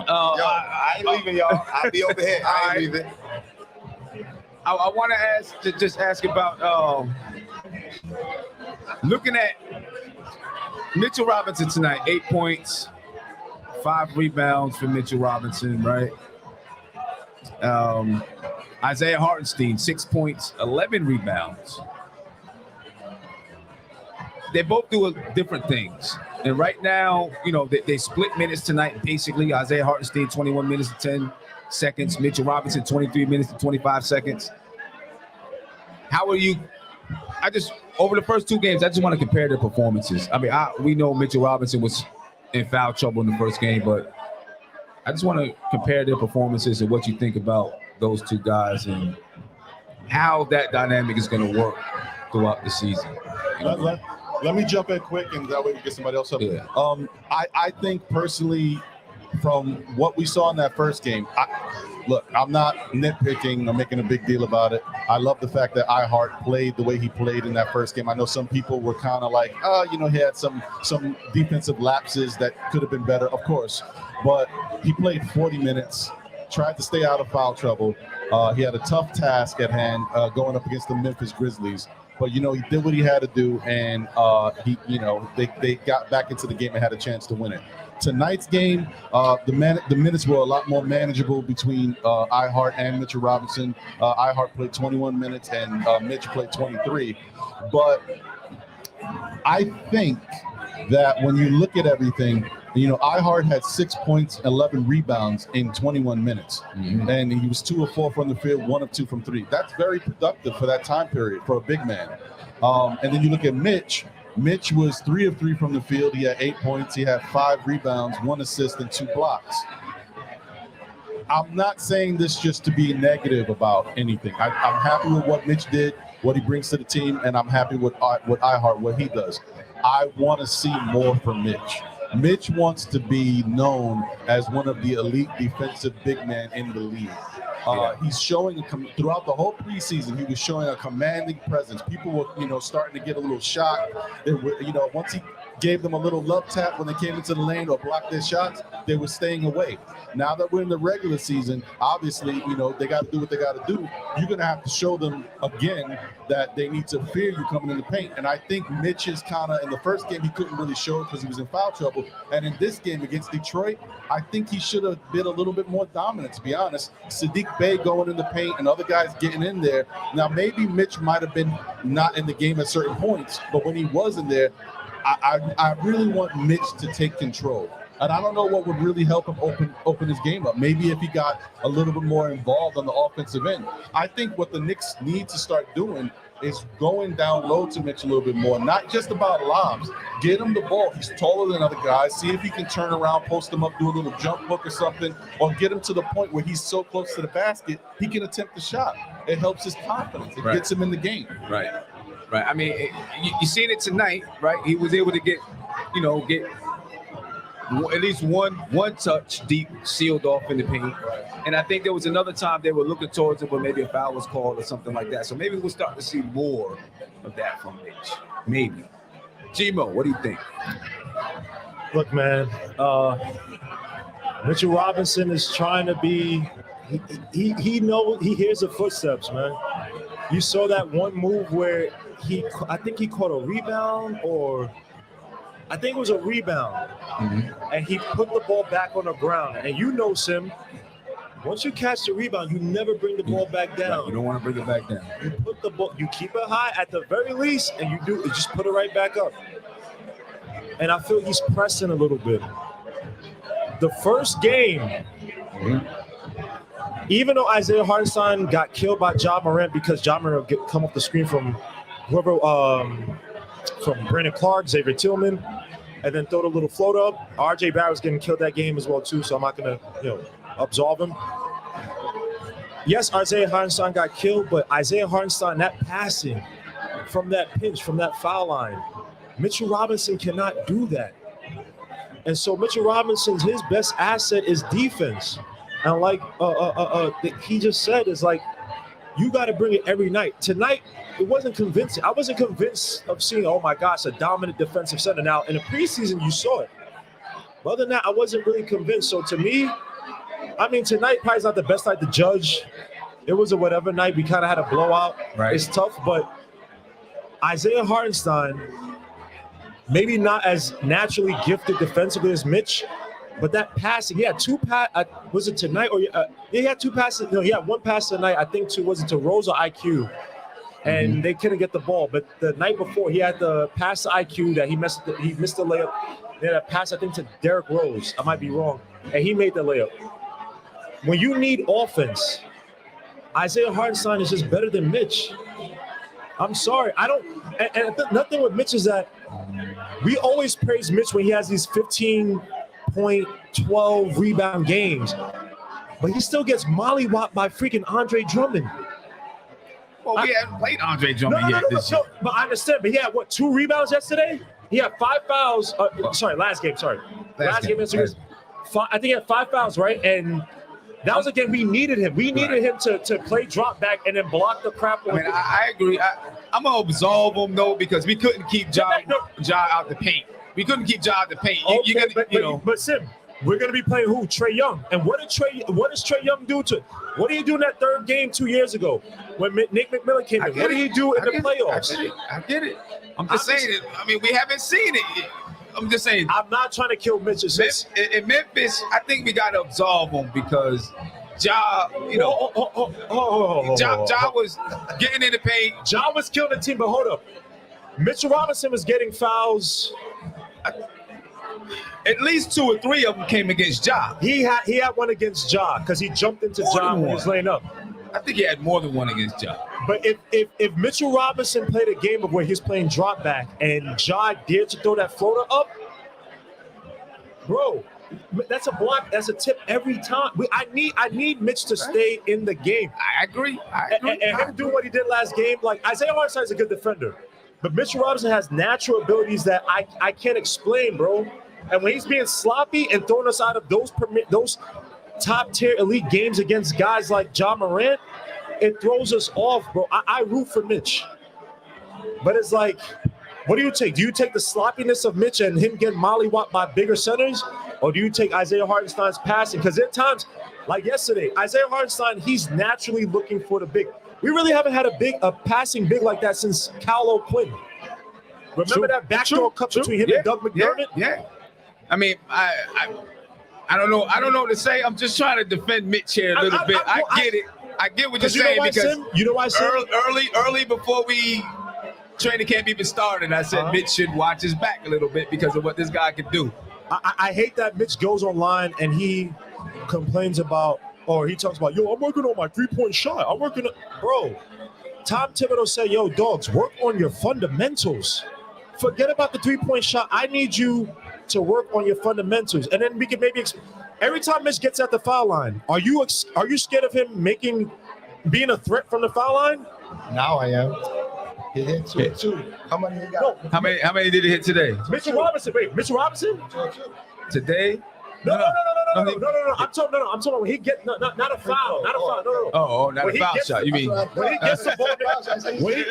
I ain't leaving, y'all. I'll be over here. I ain't leaving. I want to ask about looking at Mitchell Robinson tonight. 8 points, 5 rebounds for Mitchell Robinson, right? Isaiah Hartenstein, 6 points, 11 rebounds. They both do different things. And right now, they split minutes tonight, basically. Isaiah Hartenstein, 21 minutes and 10 seconds. Mitchell Robinson, 23 minutes and 25 seconds. How are you? Over the first 2 games, I just want to compare their performances. I mean, we know Mitchell Robinson was in foul trouble in the first game, but I just want to compare their performances and what you think about those 2 guys and how that dynamic is going to work throughout the season. Let me jump in quick, and that way we get somebody else up. Yeah. I think personally, from what we saw in that first game, I'm not nitpicking or making a big deal about it. I love the fact that iHeart played the way he played in that first game. I know some people were kind of like, he had some defensive lapses that could have been better, of course. But he played 40 minutes, tried to stay out of foul trouble. He had a tough task at hand going up against the Memphis Grizzlies. But, he did what he had to do, and they got back into the game and had a chance to win it. Tonight's game, the minutes were a lot more manageable between iHeart and Mitchell Robinson. iHeart played 21 minutes, and Mitch played 23. But I think that when you look at everything, iHeart had 6 points, 11 rebounds in 21 minutes. Mm-hmm. And he was 2 of 4 from the field, 1 of 2 from 3. That's very productive for that time period for a big man. And then you look at Mitch. Mitch was 3 of 3 from the field. He had 8 points. He had 5 rebounds, 1 assist, and 2 blocks. I'm not saying this just to be negative about anything. I'm happy with what Mitch did, what he brings to the team, and I'm happy with iHeart, what he does. I want to see more from Mitch. Mitch wants to be known as one of the elite defensive big men in the league. He's showing throughout the whole preseason. He was showing a commanding presence. People were, starting to get a little shocked. They were, once he gave them a little love tap when they came into the lane or blocked their shots, they were staying away. Now that we're in the regular season, obviously, they got to do what they got to do. You're going to have to show them again that they need to fear you coming in the paint. And I think Mitch is kind of, in the first game, he couldn't really show it because he was in foul trouble. And in this game against Detroit, I think he should have been a little bit more dominant, to be honest. Sadiq Bey going in the paint and other guys getting in there. Now, maybe Mitch might have been not in the game at certain points, but when he was in there, I really want Mitch to take control. And I don't know what would really help him open his game up. Maybe if he got a little bit more involved on the offensive end. I think what the Knicks need to start doing is going down low to Mitch a little bit more, not just about lobs. Get him the ball. He's taller than other guys. See if he can turn around, post him up, do a little jump hook or something, or get him to the point where he's so close to the basket, he can attempt the shot. It helps his confidence. It gets him in the game. Right. I mean, you seen it tonight, right? He was able to get at least one touch deep, sealed off in the paint. And I think there was another time they were looking towards it, but maybe a foul was called or something like that. So maybe we'll start to see more of that from Mitch. Maybe. G-Mo, what do you think? Look, man, Mitchell Robinson is trying to be. He hears the footsteps, man. You saw that one move where I think he caught a rebound, or I think it was a rebound, and he put the ball back on the ground. And Sim, once you catch the rebound, you never bring the ball back down. Right, you don't want to bring it back down. You put the ball, you keep it high at the very least, and you just put it right back up. And I feel he's pressing a little bit. The first game, even though Isaiah Hartenstein got killed by Ja Morant because Ja Morant come off the screen from whoever, from Brandon Clark, Xavier Tillman, and then throw the little float up. RJ Barrett was getting killed that game as well too, so I'm not gonna absolve him. Yes, Isaiah Hartenstein got killed, but Isaiah Hartenstein, that passing from that pinch, from that foul line, Mitchell Robinson cannot do that. And so Mitchell Robinson's his best asset is defense. And like he just said, is like, you got to bring it every night. Tonight, it wasn't convincing. I wasn't convinced of seeing, oh my gosh, a dominant defensive center. Now, in the preseason, you saw it. But other than that, I wasn't really convinced. So to me, I mean, tonight probably is not the best night to judge. It was a whatever night. We kind of had a blowout. Right. It's tough, but Isaiah Hartenstein, maybe not as naturally gifted defensively as Mitch, but that passing, he had two was it tonight or he had two passes? No, he had one pass tonight. I think was it to Rose or IQ, and they couldn't get the ball. But the night before, he had the pass to IQ that he missed the layup. They had a pass, I think, to Derrick Rose. I might be wrong, and he made the layup. When you need offense, Isaiah Hartenstein is just better than Mitch. I'm sorry, I don't. And nothing with Mitch is that we always praise Mitch when he has these 15-point, 12 rebound games, but he still gets mollywopped by freaking Andre Drummond. Well, we haven't played Andre Drummond yet this year. But I understand. But he had what, 2 rebounds yesterday? He had 5 fouls. Last game. Last game. I think he had 5 fouls, right? And that was a game we needed him. We needed him to play drop back and then block the crap. I mean, I agree. I'm gonna absolve him though because we couldn't keep Ja out the paint. We couldn't keep Ja out the paint. But Sim, we're gonna be playing who? Trae Young. And what does Trae Young do to? What did he do in that 3rd game 2 years ago when Nick McMillan came in? What did he do in the playoffs? I get it. I'm just saying it. I mean, we haven't seen it yet. I'm just saying. I'm not trying to kill Mitch. In Memphis, I think we got to absolve him because Ja, Ja was getting in the paint. Ja was killing the team, but hold up. Mitchell Robinson was getting fouls. At least 2 or 3 of them came against Ja. He had one against Ja because he jumped into Ja when he was laying up. I think he had more than one against Ja. But if Mitchell Robinson played a game of where he's playing drop back and Ja dared to throw that floater up, bro, that's a block. That's a tip every time. I need Mitch to stay in the game. I agree. And him do what he did last game. Like Isaiah Hartenstein is a good defender, but Mitchell Robinson has natural abilities that I can't explain, bro. And when he's being sloppy and throwing us out of those top tier elite games against guys like Ja Morant, it throws us off, bro. I root for Mitch, but it's like, what do you take? Do you take the sloppiness of Mitch and him getting mollywopped by bigger centers, or do you take Isaiah Hartenstein's passing? Because at times, like yesterday, Isaiah Hartenstein, he's naturally looking for the big. We really haven't had a passing big like that since Kyle O'Quinn. Remember that backdoor cut between him and Doug McDermott? Yeah. I mean, I don't know. I don't know what to say. I'm just trying to defend Mitch here a little bit. I get it. I get what you're saying because you know why, Sim? Early before training camp even started, I said Mitch should watch his back a little bit because of what this guy can do. I hate that Mitch goes online and he complains about, or he talks about, yo, I'm working on my 3-point shot. I'm working on, bro. Tom Thibodeau said, yo, dogs, work on your fundamentals. Forget about the 3-point shot. I need you to work on your fundamentals. And then we can maybe every time Mitch gets at the foul line, are you scared of him being a threat from the foul line? Now I am. He hit 2. How many he got? How many did he hit today? Mitchell Robinson. Today? No. I'm talking about when he gets not a foul. No. Oh, not a foul shot. You mean when he gets the ball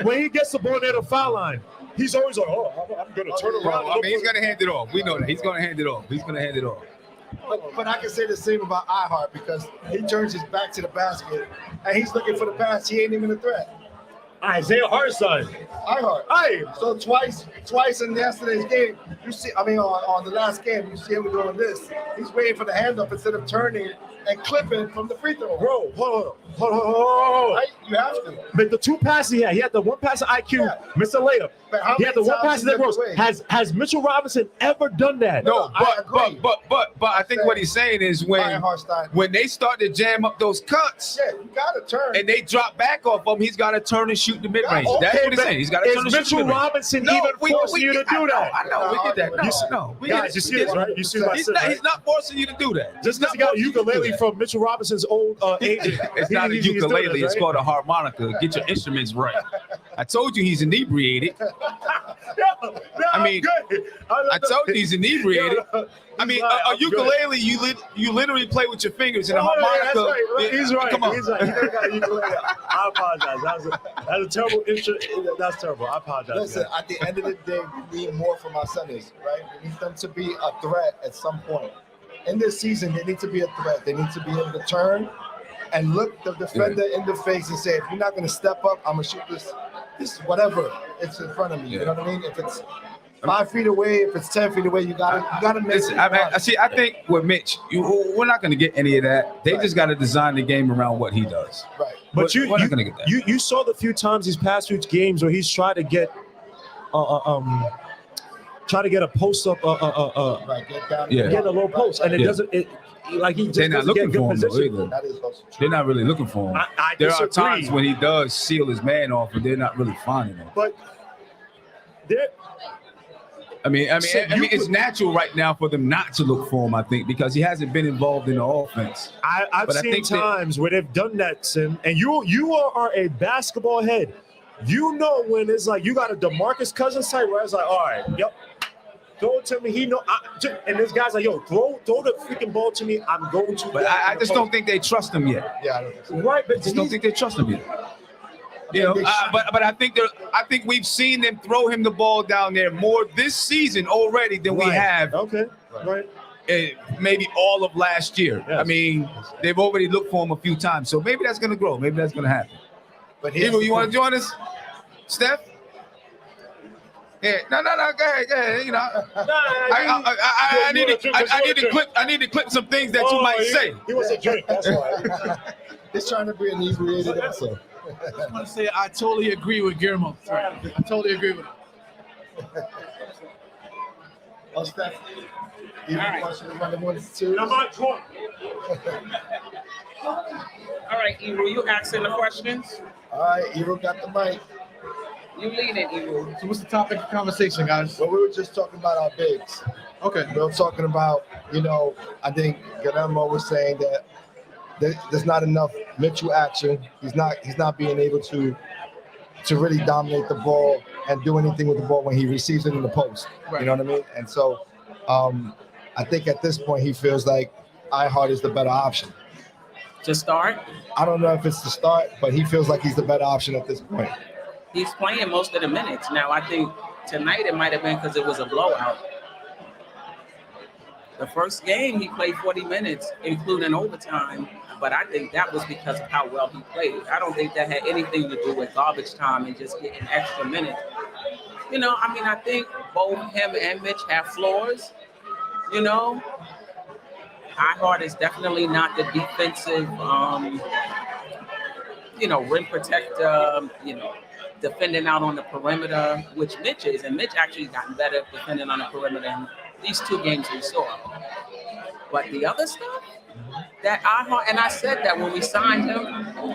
when he gets the ball near the foul line, he's always like, I'm gonna turn around. I mean, he's gonna hand it off. We know that. He's gonna hand it off. But I can say the same about iHeart because he turns his back to the basket and he's looking for the pass. He ain't even a threat. Isaiah Hartenstein. Hey. So twice in yesterday's game, you see, on the last game, you see him doing this. He's waiting for the handoff instead of turning and clipping from the free throw. Bro, hold on. Right? You have to. But the two passes he had the one pass of IQ, Mr. Layup. He had the one pass that goes. Has Mitchell Robinson ever done that? No, but I think what he's saying is when they start to jam up those cuts, you gotta turn, and they drop back off him, he's got to turn and shoot the mid range. That's what he's saying. He's got to turn and shoot Mitchell the mid-range. Robinson even forcing you to do that? I know. We get that. No. Guys, you see this, right? You see what I said, right? He's not forcing you to do that. Just because he got a ukulele from Mitchell Robinson's old agent. It's not a ukulele. It's called a harmonica. Get your instruments right. I told you he's inebriated. I told you he's inebriated. A ukulele, you literally play with your fingers, and a harmonica. Right. He's right. Come on. He's right. He got a ukulele. I apologize. That's a terrible intro. That's terrible. I apologize. Listen, at the end of the day, we need more from our centers, right? We need them to be a threat at some point. In this season, they need to be a threat. They need to be able to turn and look the defender in the face and say, if you're not going to step up, I'm going to shoot this whatever it's in front of me. You know what I mean? If it's 5 feet away, if it's 10 feet away, you gotta miss it. I think with Mitch, we're not going to get any of that. They just got to design the game around what he does. Right. But we're not going to get that. You saw the few times these past few games where he's tried to get a post up, get a low post, and it doesn't. He just they're not looking for him though, either. That is also true. They're not really looking for him. There are times when he does seal his man off, but they're not really finding him. But it's natural right now for them not to look for him, I think, because he hasn't been involved in the offense. I've seen times where they've done that, Sim, and you are a basketball head. You know when it's like you got a DeMarcus Cousins type where it's like, all right, yep. Throw it to me. He know, and this guy's like, "Yo, throw the freaking ball to me. I'm going to." But I just don't think they trust him yet. Yeah, I don't think so. Right. But I just don't think they trust him yet. But I think we've seen them throw him the ball down there more this season already than we have. Okay. Right. Maybe all of last year. Yes. I mean, they've already looked for him a few times, so maybe that's going to grow. Maybe that's going to happen. But Evo, you want to join us, Steph? Yeah, no, go ahead. You know, I need to clip some things that you might say. He wants a drink. That's why. He's trying to be inebriated also. I just want to say I totally agree with Guillermo. Sorry. I totally agree with him. Steph, you want to run the 1 to 2? Number 20. All right, Evo, you asking the questions? All right, Evo got the mic. You lead it, Evo. So what's the topic of conversation, guys? Well, we were just talking about our bigs. Okay. We were talking about, I think Guillermo was saying that there's not enough Mitchell action. He's not being able to really dominate the ball and do anything with the ball when he receives it in the post. Right. You know what I mean? And so I think at this point he feels like iHeart is the better option. To start? I don't know if it's the start, but he feels like he's the better option at this point. He's playing most of the minutes. Now, I think tonight it might have been because it was a blowout. The first game, he played 40 minutes, including overtime, but I think that was because of how well he played. I don't think that had anything to do with garbage time and just getting extra minutes. I think both him and Mitch have floors. iHeart is definitely not the defensive, rim protector, defending out on the perimeter, which Mitch is. And Mitch actually gotten better defending on the perimeter in these 2 games we saw. But the other stuff, that iHeart, and I said that when we signed him,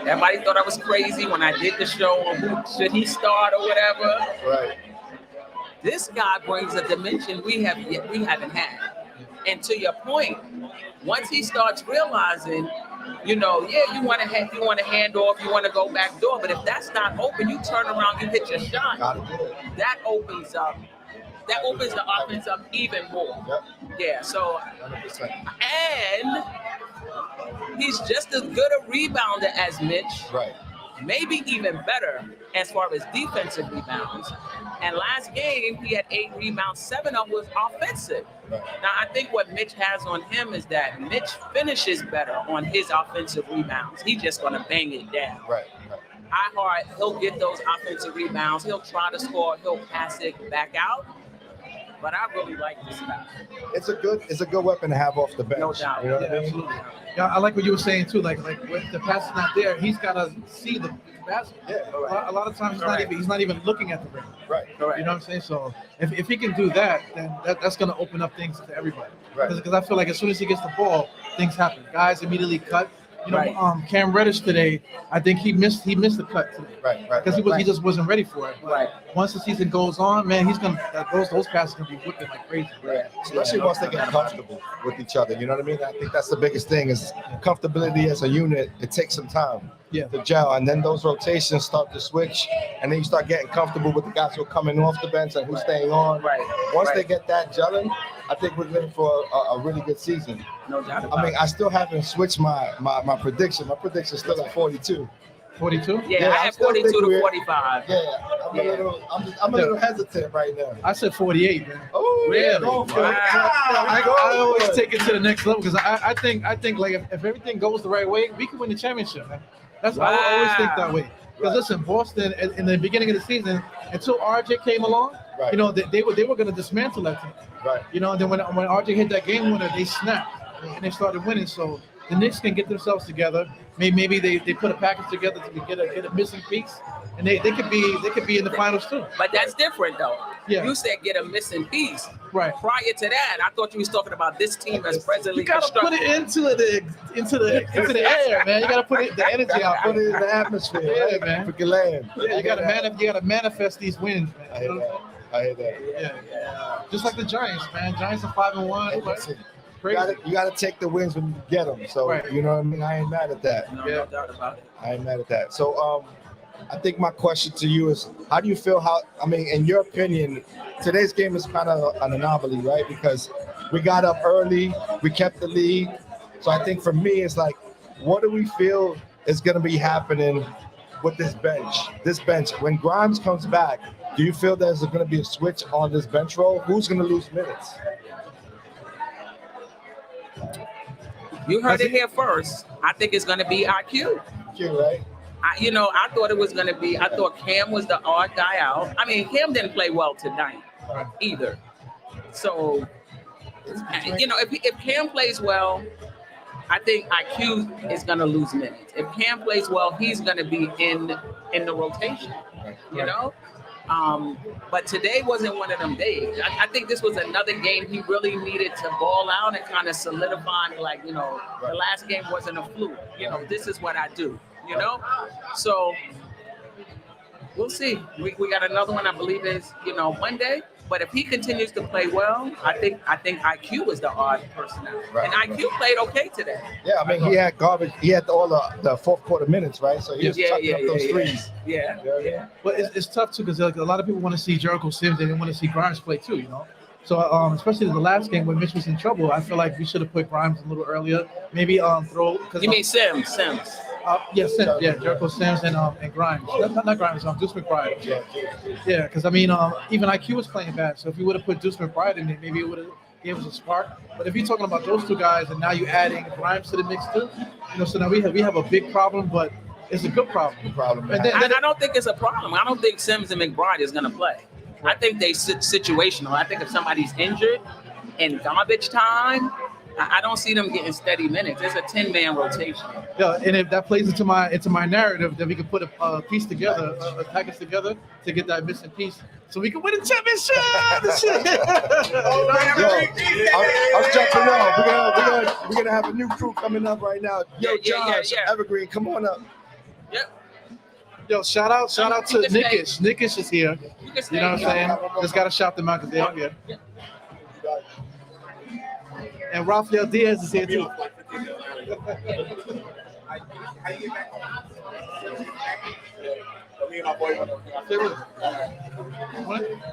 everybody thought I was crazy when I did the show on who should he start or whatever. Right. This guy brings a dimension we haven't had. And to your point, once he starts realizing, you want to hand off, you want to go back door, but if that's not open, you turn around, you hit your shot. That opens the offense up even more. Yep. Yeah, so 100%. And he's just as good a rebounder as Mitch. Right. Maybe even better as far as defensive rebounds. And last game, he had 8 rebounds, 7 of them was offensive. Right. Now, I think what Mitch has on him is that Mitch finishes better on his offensive rebounds. He's just going to bang it down. Right. he'll get those offensive rebounds. He'll try to score. He'll pass it back out. But I really like this guy. It's a good weapon to have off the bench. No doubt. You know what I mean? Absolutely. Yeah, I like what you were saying too. Like when the pass is not there, he's got to see the basket. Yeah. A lot of times he's not even looking at the rim. Right. You know what I'm saying? So if he can do that, then that's going to open up things to everybody. Right. Because I feel like as soon as he gets the ball, things happen. Guys immediately cut. You know, Right. Cam Reddish today, I think he missed the cut today. Right. Because he just wasn't ready for it. But Right. once the season goes on, man, he's gonna those passes gonna be whipping like crazy. Right. Especially once they get comfortable with each other. You know what I mean? I think that's the biggest thing is comfortability as a unit. It takes some time Yeah. to gel, and then those rotations start to switch, and then you start getting comfortable with the guys who are coming off the bench and who's staying on. Right. Once Right. they get that gelling, I think we're in for a really good season. No doubt about I mean, it. I still haven't switched my prediction. My prediction is still at 42. 42? Yeah, Yeah, I I had still 42 think to we're- 45. Yeah, I'm a little hesitant right now. I said 48, man. Oh, Really? yeah, go for it. Wow. I always take it to the next level because I think like if everything goes the right way, we can win the championship, man. I always think that way. Because listen, Boston in the beginning of the season, until RJ came along, Right. you know, they were going to dismantle that team. Right. You know, and then when RJ hit that game winner, they snapped and they started winning. So the Knicks can get themselves together. Maybe they put a package together to get a missing piece, and they could be in the finals too. But that's different, though. Yeah. You said get a missing piece. Right. Prior to that, I thought you was talking about this team as presently You gotta put constructed. it into the air, man. You gotta put the energy out. Put it in the atmosphere. Yeah, right? man. Freaking land. Yeah, you gotta manifest these wins, I man. hear that. I hear that. Yeah. Just like the Giants, man. Giants are 5-1. Hey, Right? listen, Crazy. you gotta take the wins when you get them. So Right. you know what I mean. I ain't mad at that. No doubt about it. I ain't mad at that. So I think my question to you is, how do you feel? In your opinion, today's game is kind of an anomaly, right? Because we got up early, we kept the lead. So I think for me, it's like, what do we feel is going to be happening with this bench? This bench, when Grimes comes back, do you feel there's going to be a switch on this bench role? Who's going to lose minutes? You heard it here first. I think it's going to be IQ. You, right? I thought it was going to be, I thought Cam was the odd guy out. I mean, Cam didn't play well tonight either. So, if Cam plays well, I think IQ is going to lose minutes. If Cam plays well, he's going to be in the rotation, you know? But today wasn't one of them days. I think this was another game he really needed to ball out and kind of solidify, like, the last game wasn't a fluke. This is what I do, So we'll see. We got another one, I believe is, Monday. But if he continues to play well, I think IQ was the odd person out. Right, And IQ played okay today. Yeah, I mean, he had garbage. He had all the fourth quarter minutes, right? So he was chucking up those threes. Yeah. But it's tough too because a lot of people want to see Jericho Sims and they want to see Grimes play too, So especially the last game when Mitch was in trouble, I feel like we should have put Grimes a little earlier. Maybe throw. You mean Sims? Sims, Jericho Sims and Grimes. Not Grimes, Deuce McBride. Yeah, because even IQ was playing bad. So if you would have put Deuce McBride in there, maybe it would have gave us a spark. But if you're talking about those two guys and now you're adding Grimes to the mix too, so now we have a big problem, but it's a good problem. And then, I don't think it's a problem. I don't think Sims and McBride is going to play. I think they situational. I think if somebody's injured in garbage time, I don't see them getting steady minutes. It's a 10-man rotation. Yeah, and if that plays into my narrative, then we can put a piece together, a package together to get that missing piece, so we can win the championship. I'm jumping on. We're gonna have a new crew coming up right now. Yo, Josh, Evergreen, come on up. Yep. Yo, shout out to Nickish. Nickish is here. You know what I'm saying? Just gotta shout them out because they're here. And Rafael Diaz is here too.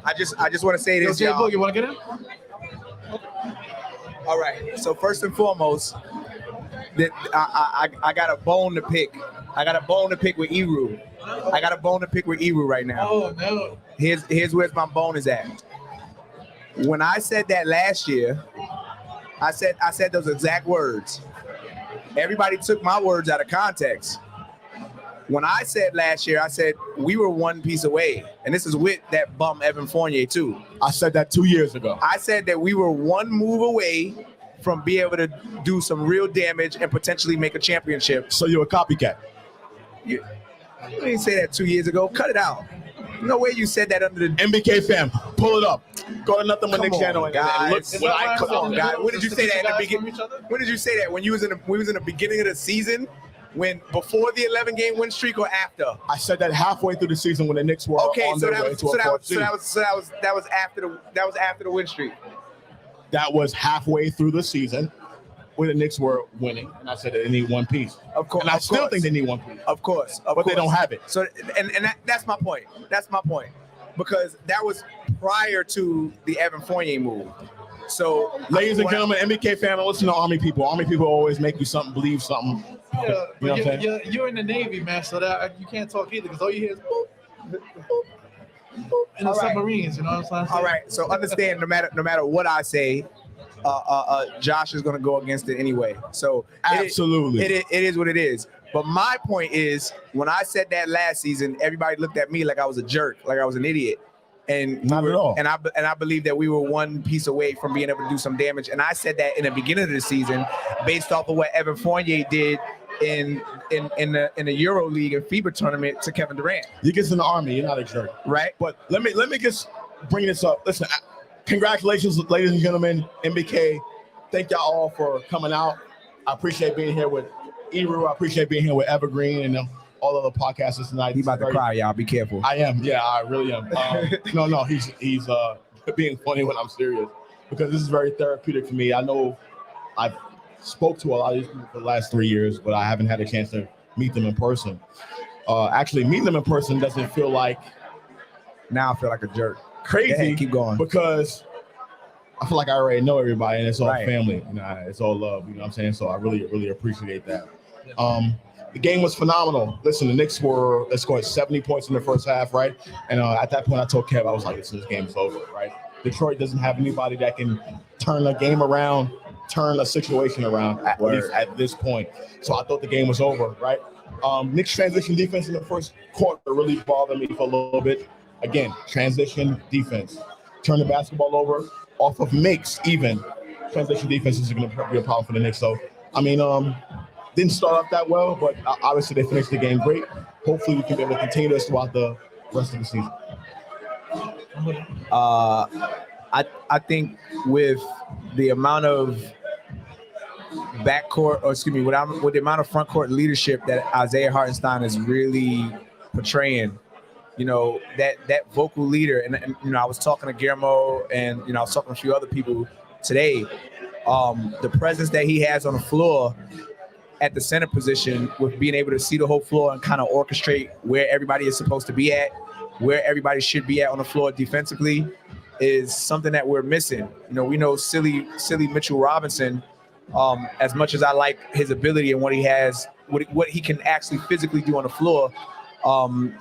I just want to say this, Yo, y'all. you want to get in? All right. So first and foremost, that I got a bone to pick. I got a bone to pick with Eru. Right now. Oh no. Here's where my bone is at. When I said that last year, I said those exact words. Everybody took my words out of context. When I said last year, I said we were one piece away, and this is with that bum Evan Fournier too. I said that 2 years ago. I said that we were one move away from being able to do some real damage and potentially make a championship. So you're a copycat. You didn't say that 2 years ago. Cut it out. No way you said that under the MBK fam. Pull it up. Go to Nothing But Come Knicks on, channel and guys. look. Come on, guys. When did you say that in the Guys beginning? from each other? When did you say that? When we was in the beginning of the season? When before the 11-game win streak or after? I said that halfway through the season when the Knicks were Okay, on so their way to a fourth seed. that was after the win streak. That was halfway through the season when the Knicks were winning, and I said that they need one piece. Of course, and I still think they need one piece. Of course, but they don't have it. So, and that's my point. That's my point, because that was prior to the Evan Fournier move. So, ladies and gentlemen, MBK family, listen to Army people. Army people always make you something, believe something. Yeah, You know what I'm saying? you're in the Navy, man, so that you can't talk either because all you hear is boop, boop, boop, in the All right. submarines. You know what I'm saying? all right. So understand, no matter what I say, Josh is going to go against it anyway. So Absolutely. it is what it is. But my point is, when I said that last season, everybody looked at me like I was a jerk, like I was an idiot. And Not at all. And I believe that we were one piece away from being able to do some damage. And I said that in the beginning of the season, based off of what Evan Fournier did in the Euro League and FIBA tournament to Kevin Durant. You get in the Army, you're not a jerk. Right? But let me just bring this up. Listen, congratulations, ladies and gentlemen, MBK. Thank y'all all for coming out. I appreciate being here with Eru. I appreciate being here with Evergreen and all other podcasters tonight. He's about to cry, y'all. Be careful. I am. Yeah, I really am. No, he's being funny when I'm serious because this is very therapeutic for me. I know I've spoke to a lot of these people for the last 3 years, but I haven't had a chance to meet them in person. Actually, meeting them in person doesn't feel like Now I feel like a jerk. crazy. Go ahead, keep going. Because I feel like I already know everybody, and it's all Right. family. You know, it's all love. You know what I'm saying? So I really appreciate that. The game was phenomenal. Listen, the Knicks scored 70 points in the first half, right? And at that point, I told Kev, I was like, "This game is over, right?" Detroit doesn't have anybody that can turn a game around, turn a situation around, at least at this point. So I thought the game was over, right? Knicks transition defense in the first quarter really bothered me for a little bit. Again, transition defense. Turn the basketball over off of makes even. Transition defense is going to be a problem for the Knicks. So, I mean, didn't start off that well, but obviously they finished the game great. Hopefully we can be able to continue this throughout the rest of the season. I think with the amount of backcourt, or excuse me, with the amount of front court leadership that Isaiah Hartenstein is really portraying, you know, that vocal leader, and you know, I was talking to Guillermo, and you know, I was talking to a few other people today. The presence that he has on the floor at the center position, with being able to see the whole floor and kind of orchestrate where everybody is supposed to be at, where everybody should be at on the floor defensively, is something that we're missing. You know, we know silly Mitchell Robinson, as much as I like his ability and what he has, what he can actually physically do on the floor,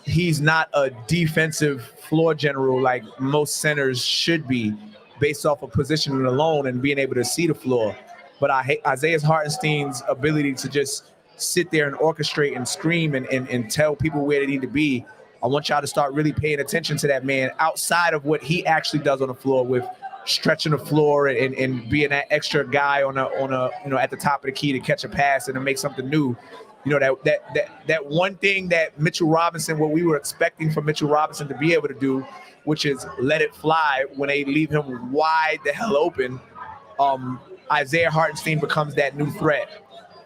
he's not a defensive floor general like most centers should be, based off of positioning alone and being able to see the floor. But Isaiah Hartenstein's ability to just sit there and orchestrate and scream and tell people where they need to be. I want y'all to start really paying attention to that man outside of what he actually does on the floor, with stretching the floor and being that extra guy on a you know, at the top of the key to catch a pass and to make something new. You know, that one thing that Mitchell Robinson, what we were expecting from Mitchell Robinson to be able to do, which is let it fly when they leave him wide the hell open. Isaiah Hartenstein becomes that new threat,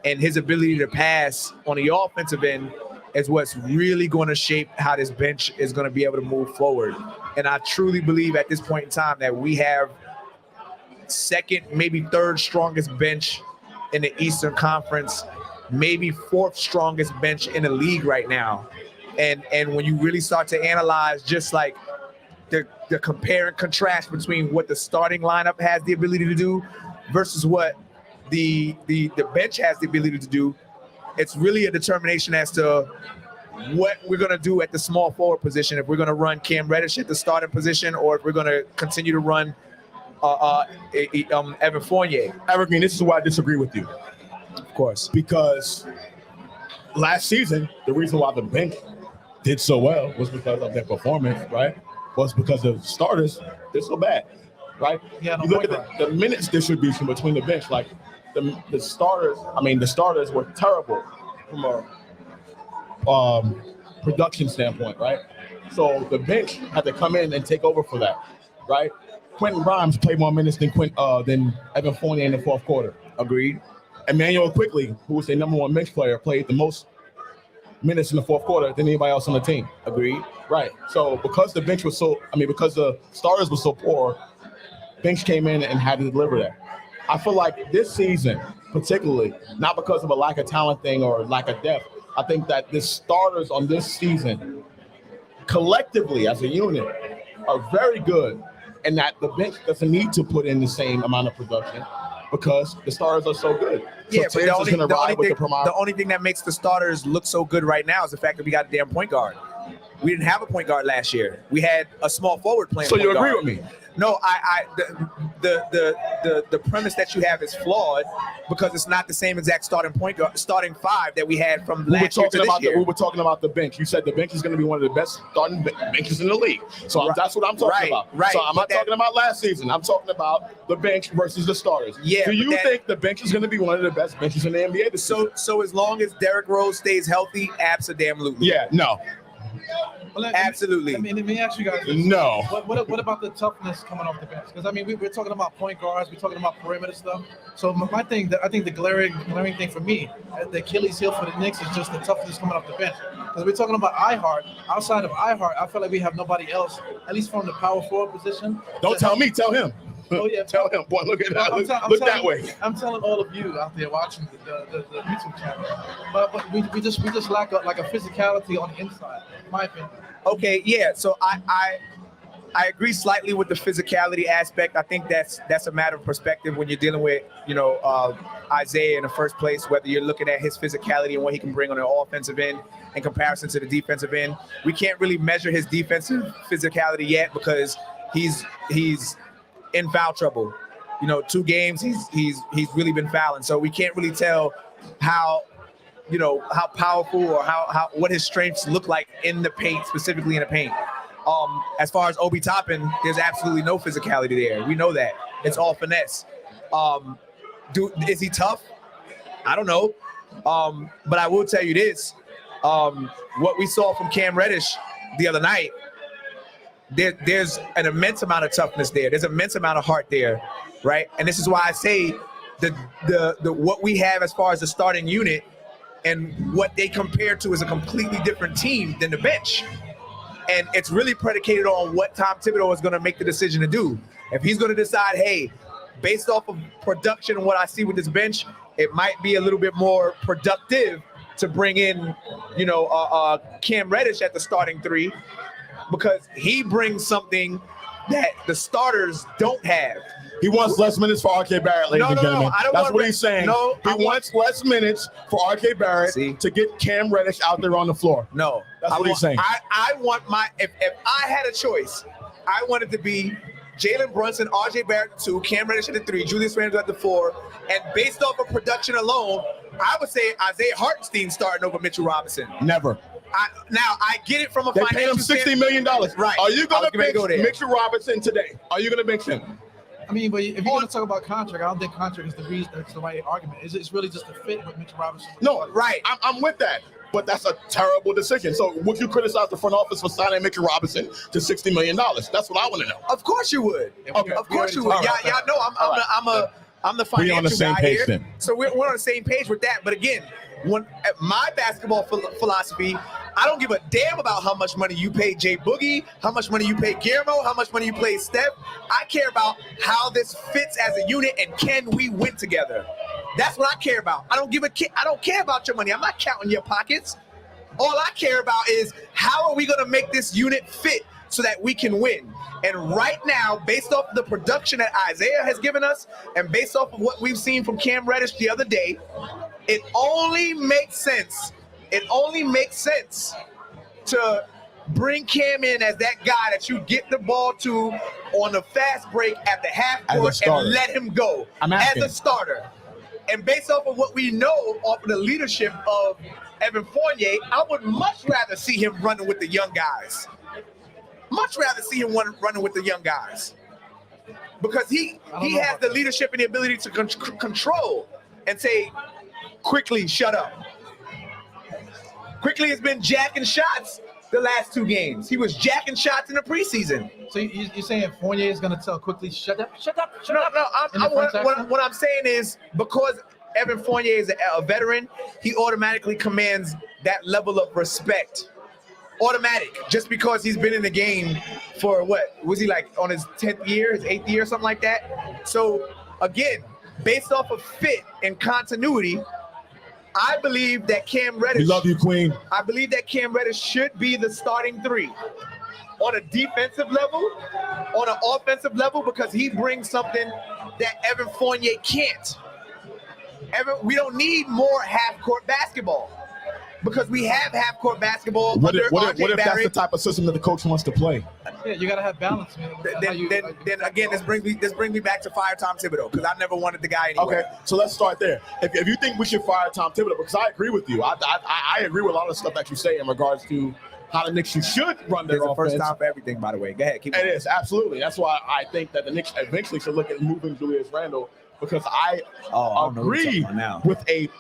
and his ability to pass on the offensive end is what's really going to shape how this bench is going to be able to move forward. And I truly believe at this point in time that we have second, maybe third strongest bench in the Eastern Conference, maybe fourth strongest bench in the league right now. And when you really start to analyze just like the compare and contrast between what the starting lineup has the ability to do versus what the bench has the ability to do, it's really a determination as to what we're going to do at the small forward position. If we're going to run Cam Reddish at the starting position, or if we're going to continue to run Evan Fournier. Evergreen, this is why I disagree with you. Of course. Because last season, the reason why the bench did so well was because of their performance, right? Was because the starters did so bad, right? Yeah, no you look point at the minutes distribution between the bench, like the starters. I mean, the starters were terrible from a production standpoint, right? So the bench had to come in and take over for that, right? Quentin Grimes played more minutes than Evan Fournier in the fourth quarter. Agreed. Emmanuel Quickly, who was their number one bench player, played the most minutes in the fourth quarter than anybody else on the team. Agreed. Right. So because the bench was because the starters were so poor, bench came in and had to deliver that. I feel like this season, particularly, not because of a lack of talent thing or lack of depth, I think that the starters on this season, collectively as a unit, are very good, and that the bench doesn't need to put in the same amount of production because the starters are so good. Yeah, so but the only thing that makes the starters look so good right now is the fact that we got a damn point guard. We didn't have a point guard last year. We had a small forward playing. So point you agree guard. with me? No, the premise that you have is flawed because it's not the same exact starting starting five that we had from last year to this year. We were talking about the bench. You said the bench is going to be one of the best starting benches in the league. So that's what I'm talking about. Right. So I'm not talking about last season. I'm talking about the bench versus the starters. Yeah. Do you think the bench is going to be one of the best benches in the NBA this season? So as long as Derrick Rose stays healthy, absolutely. Yeah. No. Absolutely. Let me ask you guys this. No. What about the toughness coming off the bench? Because I mean, we're talking about point guards, we're talking about perimeter stuff. So my thing, I think the glaring thing for me, the Achilles heel for the Knicks is just the toughness coming off the bench. Because we're talking about iHeart. Outside of iHeart, I feel like we have nobody else, at least from the power forward position. Don't tell me. Tell him. Oh yeah, tell him, boy. Look at that. Look that way. I'm telling all of you out there watching the YouTube channel, but we just lack a physicality on the inside, in my opinion. Okay, yeah. So I agree slightly with the physicality aspect. I think that's a matter of perspective when you're dealing with Isaiah in the first place. Whether you're looking at his physicality and what he can bring on the offensive end in comparison to the defensive end, we can't really measure his defensive physicality yet because he's in foul trouble. 2 games he's really been fouling, so we can't really tell how powerful or how what his strengths look like in the paint, specifically in the paint. As far as Obi Toppin, there's absolutely no physicality there. We know that. It's all finesse. Is he tough? I don't know. But I will tell you this. What we saw from Cam Reddish the other night, there's an immense amount of toughness there. There's an immense amount of heart there, right? And this is why I say the what we have as far as the starting unit and what they compare to is a completely different team than the bench. And it's really predicated on what Tom Thibodeau is going to make the decision to do. If he's going to decide, hey, based off of production and what I see with this bench, it might be a little bit more productive to bring in, Cam Reddish at the starting 3 because he brings something that the starters don't have. He wants less minutes for RK Barrett, ladies and gentlemen. That's what he's saying. He wants less minutes for RK Barrett to get Cam Reddish out there on the floor. No. That's what he's saying. I want if I had a choice, I want it to be Jalen Brunson, RJ Barrett at 2, Cam Reddish at the 3, Julius Randle at the 4. And based off of production alone, I would say Isaiah Hartenstein starting over Mitchell Robinson. Never. I get it from a they financial paid him $60 million. Right. Are you going to bench Mitchell Robinson today? Are you going to bench him? I mean, but if you're going to talk about contract, I don't think contract is the reason. That's the right argument. It's really just a fit with Mitchell Robinson. No, right. I'm with that. But that's a terrible decision. So would you criticize the front office for signing Mitchell Robinson to $60 million? That's what I want to know. Of course you would. Okay. Of course you would. Y'all know I'm the financial We're on the same guy page here. then. So we're on the same page with that. But again, when my basketball philosophy, I don't give a damn about how much money you pay Jay Boogie, how much money you pay Guillermo, how much money you pay Steph. I care about how this fits as a unit and can we win together. That's what I care about. I don't care about your money. I'm not counting your pockets. All I care about is how are we going to make this unit fit so that we can win. And right now, based off the production that Isaiah has given us and based off of what we've seen from Cam Reddish the other day, it only makes sense to bring Cam in as that guy that you get the ball to on the fast break at the half court and let him go as a starter. And based off of what we know off of the leadership of Evan Fournier, I would much rather see him running with the young guys. Much rather see him running with the young guys. Because he has the leadership and the ability to control and say, quickly, shut up. Quickly has been jacking shots the last 2 games. He was jacking shots in the preseason. So you're saying Fournier is going to tell quickly, shut up? No. What I'm saying is because Evan Fournier is a veteran, he automatically commands that level of respect. Automatic, just because he's been in the game for what? Was he like on his 10th year, his 8th year, something like that? So again, based off of fit and continuity, I believe that Cam Reddish. We love you, Queen. I believe that Cam Reddish should be the starting 3 on a defensive level, on an offensive level, because he brings something that Evan Fournier can't. We don't need more half-court basketball. Because we have half-court basketball. What if Barrett. that's the type of system that the coach wants to play? Yeah, you gotta have balance, man. Then again, this brings me back to fire Tom Thibodeau, because I never wanted the guy anyway. Okay, so let's start there. If you think we should fire Tom Thibodeau, because I agree with you, I agree with a lot of stuff that you say in regards to how the Knicks should run their offense. First time for everything, by the way. Go ahead, keep it going. is absolutely. That's why I think that the Knicks eventually should look at moving Julius Randle, because I agree with a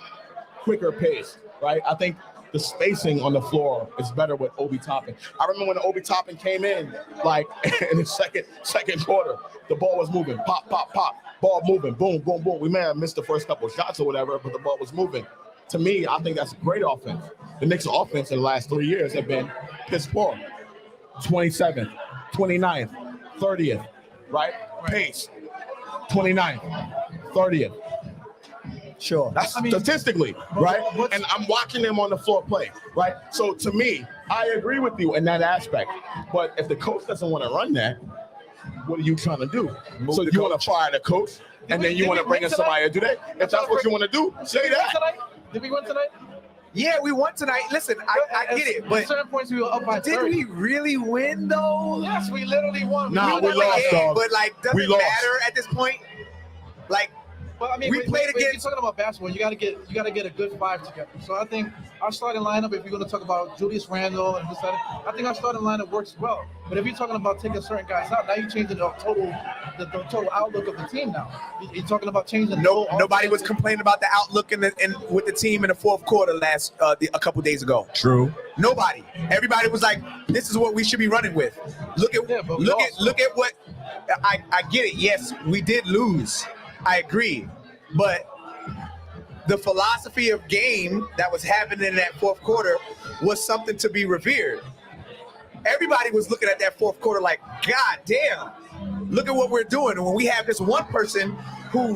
quicker pace. Right, I think the spacing on the floor is better with Obi Toppin. I remember when Obi Toppin came in, like in the second quarter, the ball was moving, pop, pop, pop, ball moving, boom, boom, boom. We may have missed the first couple of shots or whatever, but the ball was moving. To me, I think that's great offense. The Knicks' offense in the last 3 years have been piss poor. 27th, 29th, 30th, right? Pace, 29th, 30th. Sure. That's statistically, right? And I'm watching them on the floor play, right? So to me, I agree with you in that aspect. But if the coach doesn't want to run that, what are you trying to do? So you want to fire the coach, and then you want to bring in somebody to do that? If that's what you want to do, say that. Did we win tonight? Yeah, we won tonight. Listen, I get it, but at certain points we were up by 30. Did we really win though? Yes, we literally won. Nah, we lost, dog. But like, does it matter at this point? Like, well, I mean, we played against. If you're talking about basketball, you gotta get a good 5 together. So I think our starting lineup, if you're gonna talk about Julius Randle and this, I think our starting lineup works well. But if you're talking about taking certain guys out, now you're changing the total outlook of the team. Now you're talking about changing. Nobody was complaining about the outlook with the team in the fourth quarter a couple days ago. True. Nobody. Everybody was like, "This is what we should be running with." Look at what. I get it. Yes, we did lose. I agree, but the philosophy of game that was happening in that fourth quarter was something to be revered. Everybody was looking at that fourth quarter like, God damn, look at what we're doing. And when we have this one person who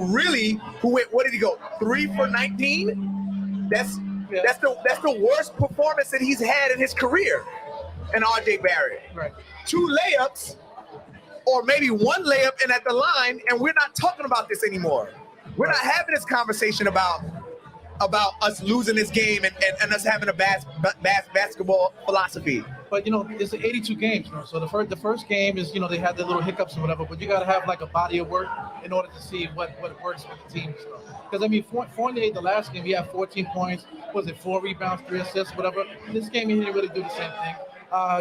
went, what did he go, 3 for 19? That's the worst performance that he's had in his career. And RJ Barrett. Right. 2 layups. Or maybe 1 layup in at the line, and we're not talking about this anymore. We're not having this conversation about us losing this game and us having a bad basketball philosophy. But it's 82 games, bro. So the first game is they had their little hiccups or whatever. But you got to have like a body of work in order to see what works with the team. Because I mean, Fournier, the last game he had 14 points. Was it 4 rebounds, 3 assists, whatever? In this game he didn't really do the same thing.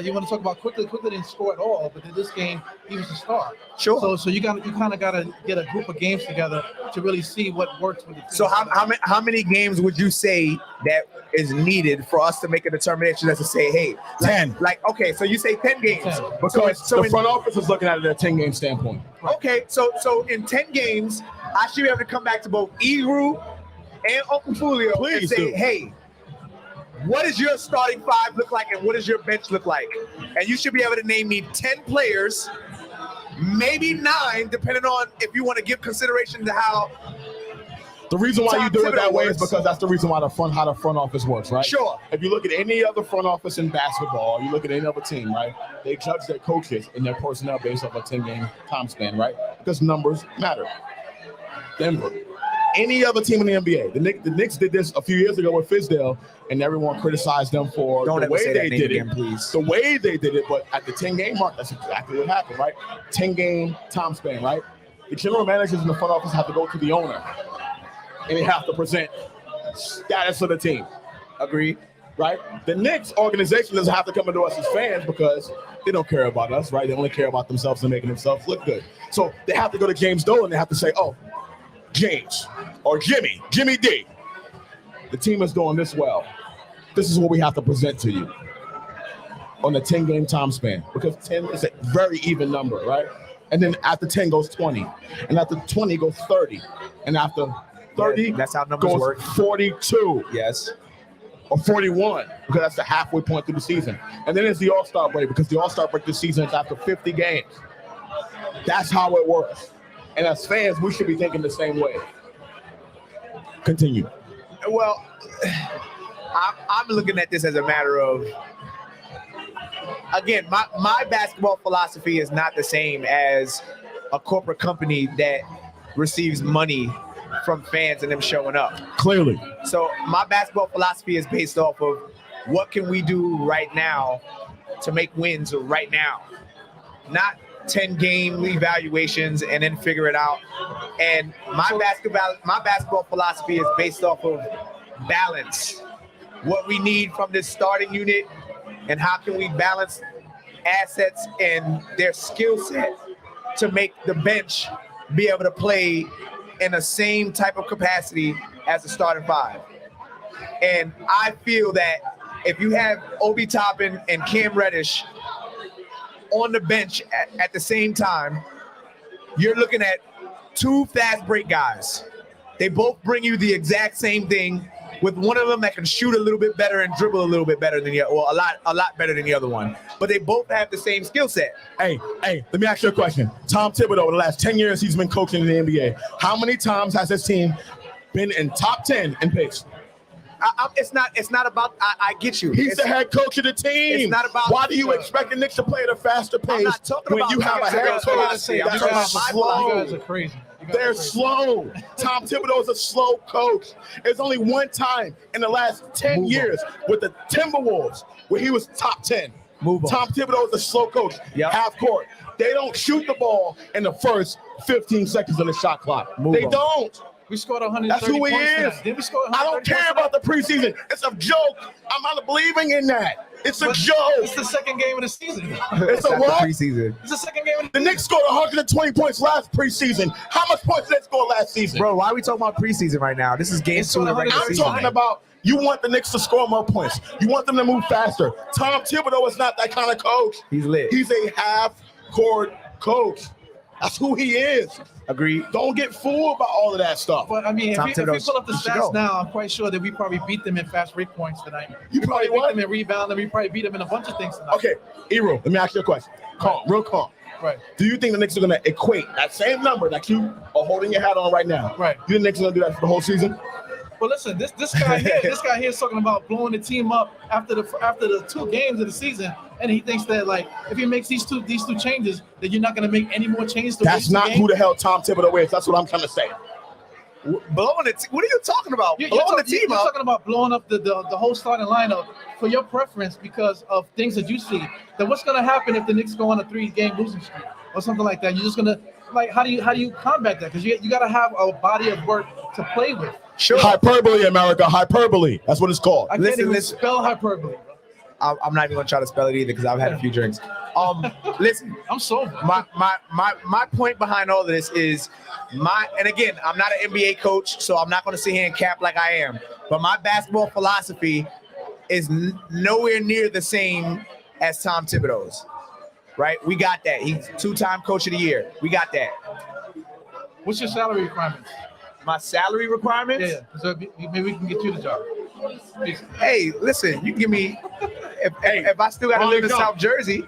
You want to talk about quickly didn't score at all, but in this game he was a star. Sure. So you kind of gotta get a group of games together to really see what works with the team. So how many games would you say that is needed for us to make a determination as to say, hey, 10. Okay, so you say 10 games. 10. Because the front office is looking at it at a 10-game standpoint. Okay, so in 10 games, I should be able to come back to both Igru and Uncle Julio and say, hey, what does your starting 5 look like and what does your bench look like? And you should be able to name me 10 players, maybe 9, depending on if you want to give consideration to how. The reason why you do it that way is because that's the reason why how the front office works, right? Sure. If you look at any other front office in basketball, you look at any other team, right? They judge their coaches and their personnel based off a 10-game time span, right? Because numbers matter. Denver. Any other team in the NBA. The Knicks did this a few years ago with Fizdale, and everyone criticized them for the way they did it. The way they did it, but at the 10-game mark, that's exactly what happened, right? 10-game time span, right? The general managers in the front office have to go to the owner, and they have to present status of the team. Agree. right? The Knicks organization doesn't have to come into us as fans because they don't care about us, right? They only care about themselves and making themselves look good. So they have to go to James Doe and they have to say, oh, James or Jimmy D, the team is doing this well. This is what we have to present to you on a 10-game time span, because 10 is a very even number, right? And then after 10 goes 20, and after 20 goes 30, and after 30 that's how numbers goes work. 42. Yes. Or 41, because that's the halfway point through the season. And then there's the All-Star break, because the All-Star break this season is after 50 games. That's how it works. And as fans, we should be thinking the same way. Continue. Well, I'm looking at this as a matter of, again, my basketball philosophy is not the same as a corporate company that receives money from fans and them showing up. Clearly. So my basketball philosophy is based off of what can we do right now to make wins right now, not 10-game evaluations and then figure it out. And my basketball philosophy is based off of balance. What we need from this starting unit and how can we balance assets and their skill set to make the bench be able to play in the same type of capacity as the starting five. And I feel that if you have Obi Toppin and Cam Reddish on the bench at the same time, you're looking at two fast break guys. They both bring you the exact same thing, with one of them that can shoot a little bit better and dribble a little bit better than the other, well, a lot better than the other one. But they both have the same skill set. Hey, let me ask you a question. Tom Thibodeau, the last 10 years he's been coaching in the NBA, how many times has his team been in top 10 in pace? It's not about. I get you. He's the head coach of the team. It's not about. Why do you expect the Knicks to play at a faster pace when you have a head coach that's slow? You guys are crazy. They're slow. Tom Thibodeau is a slow coach. There's only one time in the last 10 years with the Timberwolves where he was top 10. Tom Thibodeau is a slow coach. Half court. They don't shoot the ball in the first 15 seconds of the shot clock. They don't. We scored 130 That's who he points. is. Did we score I don't care about the preseason. It's a joke. I'm not believing in that. It's a joke. It's the second game of the season. It's a what? Preseason. It's the second game. The Knicks scored 120 points last preseason. How much points did they score last season? Bro, why are we talking about preseason right now? This is game 2 of the regular season. I'm talking about you want the Knicks to score more points. You want them to move faster. Tom Thibodeau is not that kind of coach. He's lit. He's a half-court coach. That's who he is. Agreed. Don't get fooled by all of that stuff. But I mean, if we pull up the stats now, I'm quite sure that we probably beat them in fast break points tonight. You probably beat them in rebound, and we probably beat them in a bunch of things tonight. Okay, Ero, let me ask you a question. Real calm. Right. Do you think the Knicks are going to equate that same number that you are holding your hat on right now? Right. You think the Knicks are going to do that for the whole season? Well, listen, this guy here is talking about blowing the team up after the 2 games of the season, and he thinks that like if he makes these two changes, that you're not going to make any more changes. That's not who the hell Tom Thibodeau is. That's what I'm trying to say. Blowing it. What are you talking about? You're blowing the team you're up. talking about blowing up the whole starting lineup for your preference because of things that you see. Then what's going to happen if the Knicks go on a 3-game losing streak or something like that? You're just going to like how do you combat that? Because you got to have a body of work to play with. Sure. Hyperbole, America. Hyperbole. That's what it's called. I can't even spell hyperbole. I'm not even gonna try to spell it either because I've had a few drinks. Listen, I'm sober. My point behind all of this is and again, I'm not an NBA coach, so I'm not gonna sit here and cap like I am. But my basketball philosophy is nowhere near the same as Tom Thibodeau's. Right? We got that. He's 2-time coach of the year. We got that. What's your salary requirements? My salary requirements? Yeah. So maybe we can get you the job. Hey, listen, you can give me if I still gotta live in South Jersey.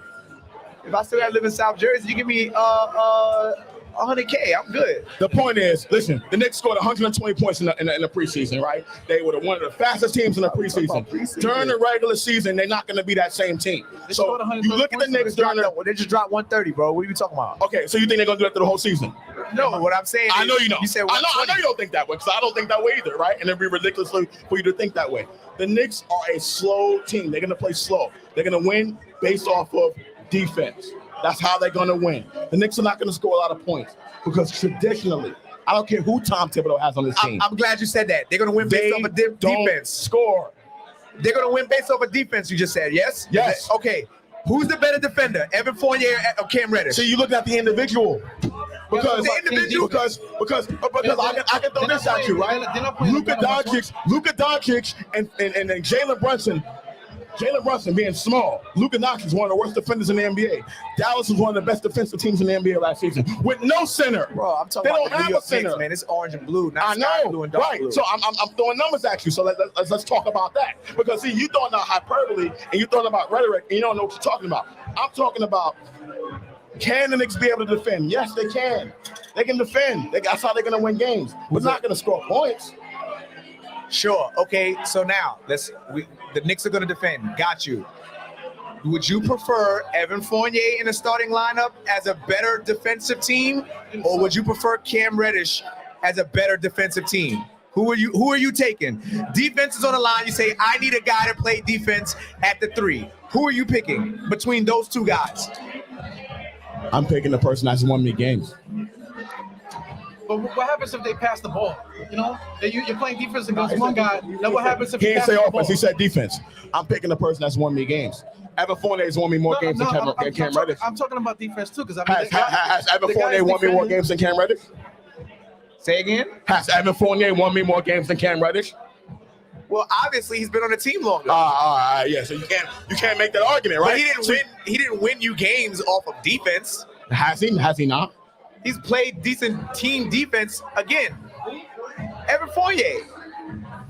If I still gotta live in South Jersey, you give me 100K. I'm good. The point is, listen, the Knicks scored 120 points in the preseason, right? They were one of the fastest teams in the preseason. During the regular season, they're not going to be that same team. So you look at the Knicks during they just dropped 130, bro. What are you talking about? Okay, so you think they're going to do that through the whole season? No, what I'm saying is, I know you know. You said I know you don't think that way because I don't think that way either, right? And it'd be ridiculous for you to think that way. The Knicks are a slow team. They're going to play slow. They're going to win based off of defense. That's how they're going to win. The Knicks are not going to score a lot of points because traditionally, I don't care who Tom Thibodeau has on his team. I'm glad you said that. They're going to win based off of defense. Score. They're going to win based off of defense, you just said, yes? Yes. Okay. Who's the better defender, Evan Fournier or Cam Reddish? So you look at the individual. Because The individual? because I can throw this at you, right? Luka Doncic and Jalen Brunson. Jalen Brunson being small. Luka Doncic is one of the worst defenders in the NBA. Dallas was one of the best defensive teams in the NBA last season with no center. Bro, I'm talking about the New York Knicks, man. It's orange and blue, not sky blue and dark blue. So I'm throwing numbers at you. So let's talk about that. Because see, you throwing out hyperbole and you throwing about rhetoric and you don't know what you're talking about. I'm talking about, can the Knicks be able to defend? Yes, they can. They can defend. That's how they're going to win games. But not going to score points. Sure. Okay. So now the Knicks are going to defend. Got you. Would you prefer Evan Fournier in the starting lineup as a better defensive team, or would you prefer Cam Reddish as a better defensive team? Who are you taking? Defense is on the line. You say, I need a guy to play defense at the 3. Who are you picking between those two guys? I'm picking the person that's won me games. But what happens if they pass the ball? You know, you're playing defense against one guy. Now what happens if he didn't say the offense? ball? He said defense. I'm picking the person that's won me games. Evan Fournier has won me more games than Cam Reddish. I'm talking about defense too, because Has Evan Fournier won me more games than Cam Reddish? Say again? Has Evan Fournier won me more games than Cam Reddish? Well, obviously he's been on the team longer. Yeah. So you can't make that argument, right? But he didn't win you games off of defense. Has he? Has he not? He's played decent team defense again. Evan Fournier,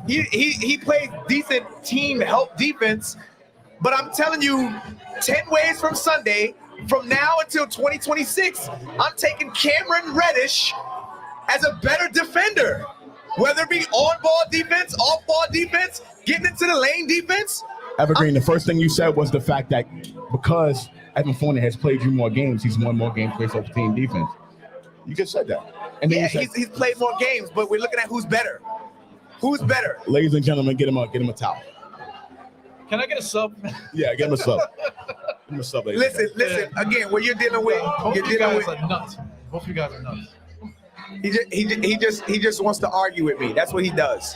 he played decent team help defense, but I'm telling you, 10 ways from Sunday, from now until 2026, I'm taking Cameron Reddish as a better defender, whether it be on-ball defense, off-ball defense, getting into the lane defense. Evergreen, the first thing you said was the fact that because Evan Fournier has played you more games, he's won more games based off team defense. You just said that. And then he's played more games, but we're looking at who's better. Who's better? Ladies and gentlemen, get him a towel. Can I get a sub? Yeah, get him a sub. Give him a sub, ladies. Listen. Again, what you're dealing with, Both of you guys are nuts. Both of you guys are nuts. He just wants to argue with me. That's what he does.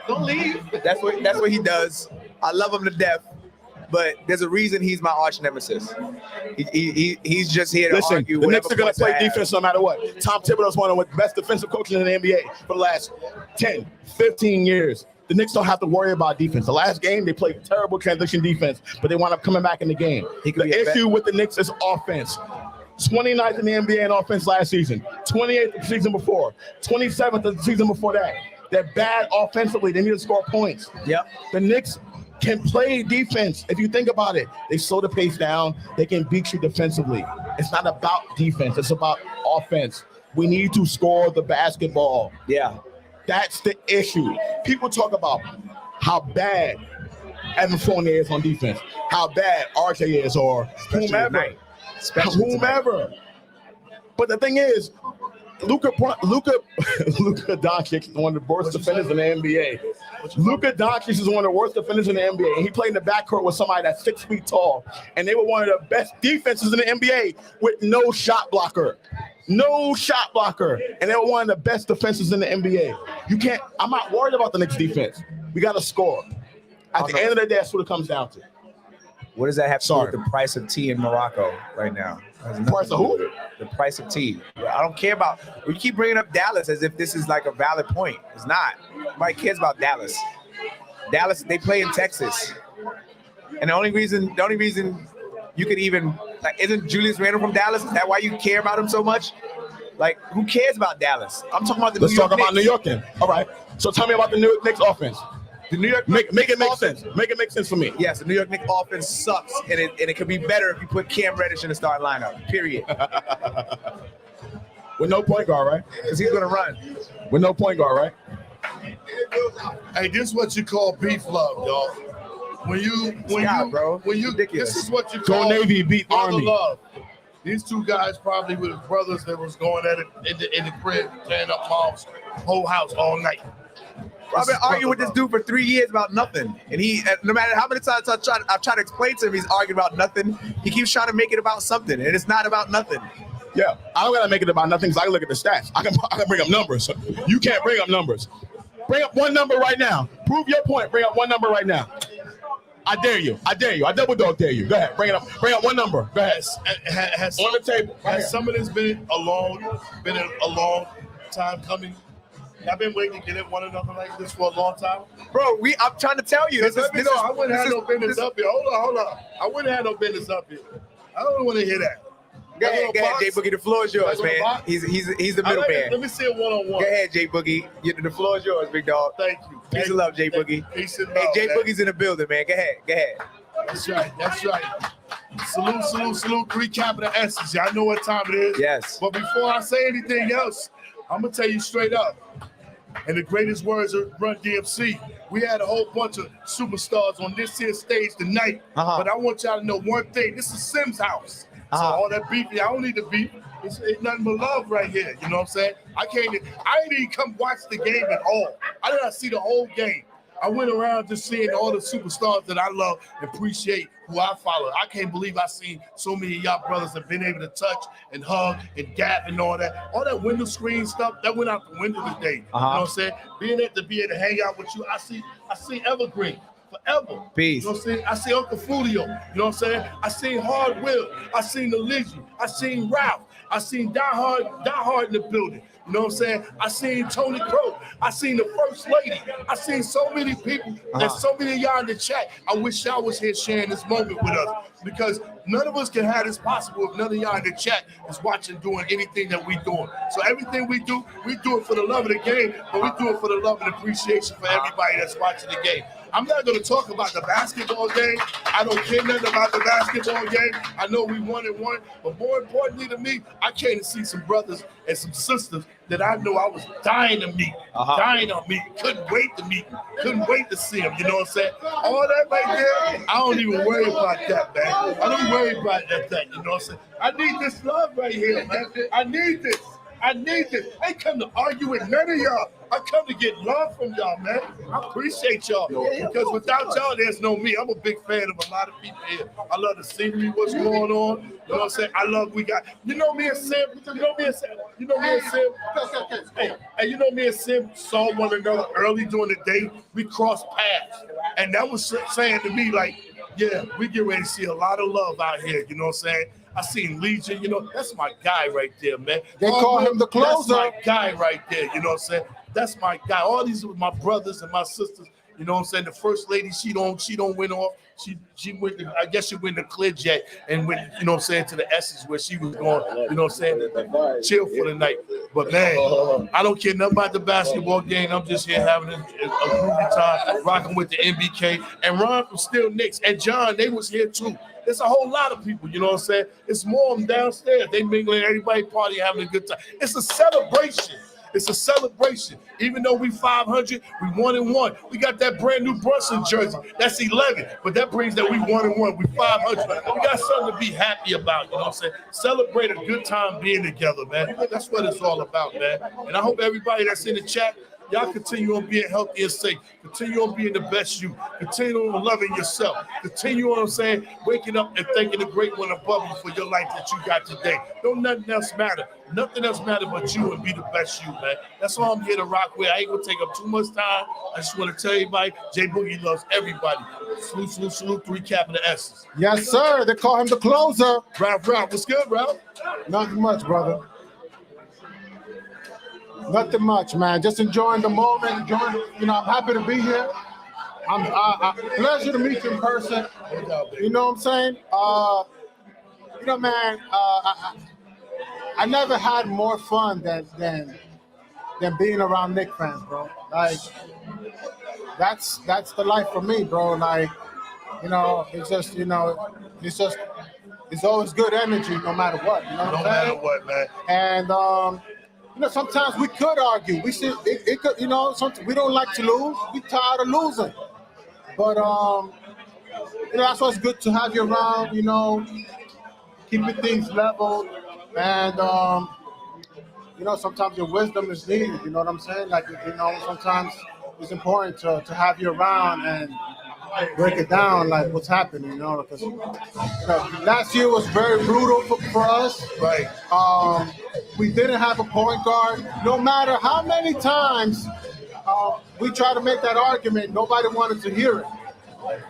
Don't leave. That's what he does. I love him to death, but there's a reason he's my arch nemesis. He's just here to argue. The Knicks are going to play defense no matter what. Tom Thibodeau is one of the best defensive coaches in the NBA for the last 10, 15 years. The Knicks don't have to worry about defense. The last game, they played terrible transition defense, but they wound up coming back in the game. The issue with the Knicks is offense. 29th in the NBA in offense last season, 28th the season before, 27th the season before that. They're bad offensively. They need to score points. Yep. The Knicks can play defense. If you think about it, they slow the pace down. They can beat you defensively. It's not about defense. It's about offense. We need to score the basketball. Yeah. That's the issue. People talk about how bad Evan Fournier is on defense, how bad RJ is, or whomever. But the thing is, Luka Doncic is one of the worst defenders in the NBA. Luka Doncic is one of the worst defenders in the NBA, and he played in the backcourt with somebody that's 6 feet tall, and they were one of the best defenses in the NBA with no shot blocker. No shot blocker, and they were one of the best defenses in the NBA. I'm not worried about the Knicks defense. We got to score. At the end of the day, that's what it comes down to. What does that have to do with the price of tea in Morocco right now? The price of who? The price of tea. I don't care about. We keep bringing up Dallas as if this is like a valid point. It's not. Nobody cares about Dallas. Dallas, they play in Texas, and the only reason you could even isn't Julius Randle from Dallas? Is that why you care about him so much? Like, who cares about Dallas? I'm talking about the Let's New York talk about Knicks. New York then. All right. So tell me about the New York Knicks offense. The New York make it make sense. Make it make sense for me. Yes, the New York Knicks offense sucks, and it could be better if you put Cam Reddish in the starting lineup. Period. With no point guard, right? Because he's gonna run. With no point guard, right? Hey, this is what you call beef love, y'all. When you ridiculous. This is what you call Go Navy beat brother Army. love. These two guys probably were his brothers that was going at it in the crib, tearing up mom's whole house all night. I've been arguing with this dude for 3 years about nothing, and he, no matter how many times I've tried to explain to him, he's arguing about nothing. He keeps trying to make it about something, and it's not about nothing. Yeah, I don't gotta make it about nothing because I can look at the stats. I can bring up numbers. You can't bring up numbers. Bring up one number right now. Prove your point. Bring up one number right now. I dare you. I double dog dare you. Go ahead. Bring it up. Bring up one number. Go ahead. Has on the table. Has some of this been a long time coming? I've been waiting to get at one another like this for a long time. Bro, I'm trying to tell you. I wouldn't have no business up here. Hold on. I wouldn't have no business up here. I don't want to hear that. Go ahead, Jay Boogie. The floor is yours, man. He's the middleman. Let me see it one-on-one. Go ahead, Jay Boogie. The floor is yours, big dog. Thank you. Peace and love, Jay Boogie. Peace and love. Hey, Jay man. Boogie's in the building, man. Go ahead. That's right. Salute. 3 capital S's. Y'all know what time it is. Yes. But before I say anything else, I'm going to tell you straight up. And the greatest words of Run DMC, we had a whole bunch of superstars on this here stage tonight. But I want y'all to know one thing. This is Sim's house. So all that beef, I don't need to beef. It's nothing but love right here. You know what I'm saying? I ain't even come watch the game at all. I did not see the whole game. I went around just seeing all the superstars that I love and appreciate who I follow. I can't believe I seen so many of y'all brothers have been able to touch and hug and gap and all that. All that window screen stuff, that went out the window today. You know what I'm saying? Being able to hang out with you, I see Evergreen. Forever. Peace. You know what I'm saying? I see Uncle Fulio. You know what I'm saying? I seen Hard Will. I seen the Lizzie. I seen Ralph. I seen Die Hard in the building. You know what I'm saying? I seen Tony Crow. I seen the First Lady. I seen so many people. There's so many of y'all in the chat. I wish y'all was here sharing this moment with us because none of us can have this possible if none of y'all in the chat is watching, doing anything that we doing. So everything we do it for the love of the game, but we do it for the love and appreciation for everybody that's watching the game. I'm not going to talk about the basketball game. I don't care nothing about the basketball game. I know we won, but more importantly to me, I came to see some brothers and some sisters that I know I was dying to meet, couldn't wait to meet, couldn't wait to see them. You know what I'm saying? All that right there, I don't even worry about that, man. I don't worry about that thing. You know what I'm saying? I need this love right here, man. I need this. I ain't come to argue with none of y'all. I come to get love from y'all, man. I appreciate y'all because without y'all, there's no me. I'm a big fan of a lot of people here. I love the scenery, what's going on. You know what I'm saying? You know me and Sim. Hey, you know me and Sim saw one another early during the day. We crossed paths. And that was saying to me, like, yeah, we get ready to see a lot of love out here. You know what I'm saying? I seen Legion, that's my guy right there, man. They call him the closer. That's my guy right there, you know what I'm saying? That's my guy. All these are my brothers and my sisters, you know what I'm saying? The First Lady, she don't win off. She went I guess she went to Clearjet and went, you know what I'm saying, to the Essence where she was going, you know what I'm saying, chill for the night. But man, I don't care nothing about the basketball game. I'm just here having a groovy time, rocking with the NBK. And Ron from Still Knicks and John, they was here too. There's a whole lot of people, you know what I'm saying? It's more of them downstairs. They mingling, everybody party, having a good time. It's a celebration. It's a celebration. Even though we 500, we 1-1. We got that brand new Brunson jersey. That's 11, but that brings that we 1-1. We 500. We got something to be happy about, you know what I'm saying? Celebrate a good time being together, man. That's what it's all about, man. And I hope everybody that's in the chat, y'all continue on being healthy and safe. Continue on being the best you. Continue on loving yourself. Continue on saying, waking up and thanking the great one above you for your life that you got today. Don't nothing else matter. Nothing else matter but you and be the best you, man. That's all I'm here to rock with. I ain't gonna take up too much time. I just want to tell everybody, Jay Boogie loves everybody. Salute, 3 capital S's. Yes, sir. They call him the closer. Ralph, what's good, Ralph? Nothing much, brother. Nothing much, man. Just enjoying the moment. I'm happy to be here. Pleasure to meet you in person. You know what I'm saying? Man, I never had more fun than being around Knicks fans, bro. Like, that's the life for me, bro. Like, it's always good energy no matter what. You know what I'm saying? No matter what, man. And sometimes we could argue. We should. It could. Sometimes we don't like to lose. We tired of losing. But that's why it's good to have you around. Keeping things level, and sometimes your wisdom is needed. You know what I'm saying? Like, sometimes it's important to have you around and break it down, like what's happening. Because last year was very brutal for us. Right. We didn't have a point guard. No matter how many times we tried to make that argument. Nobody wanted to hear it.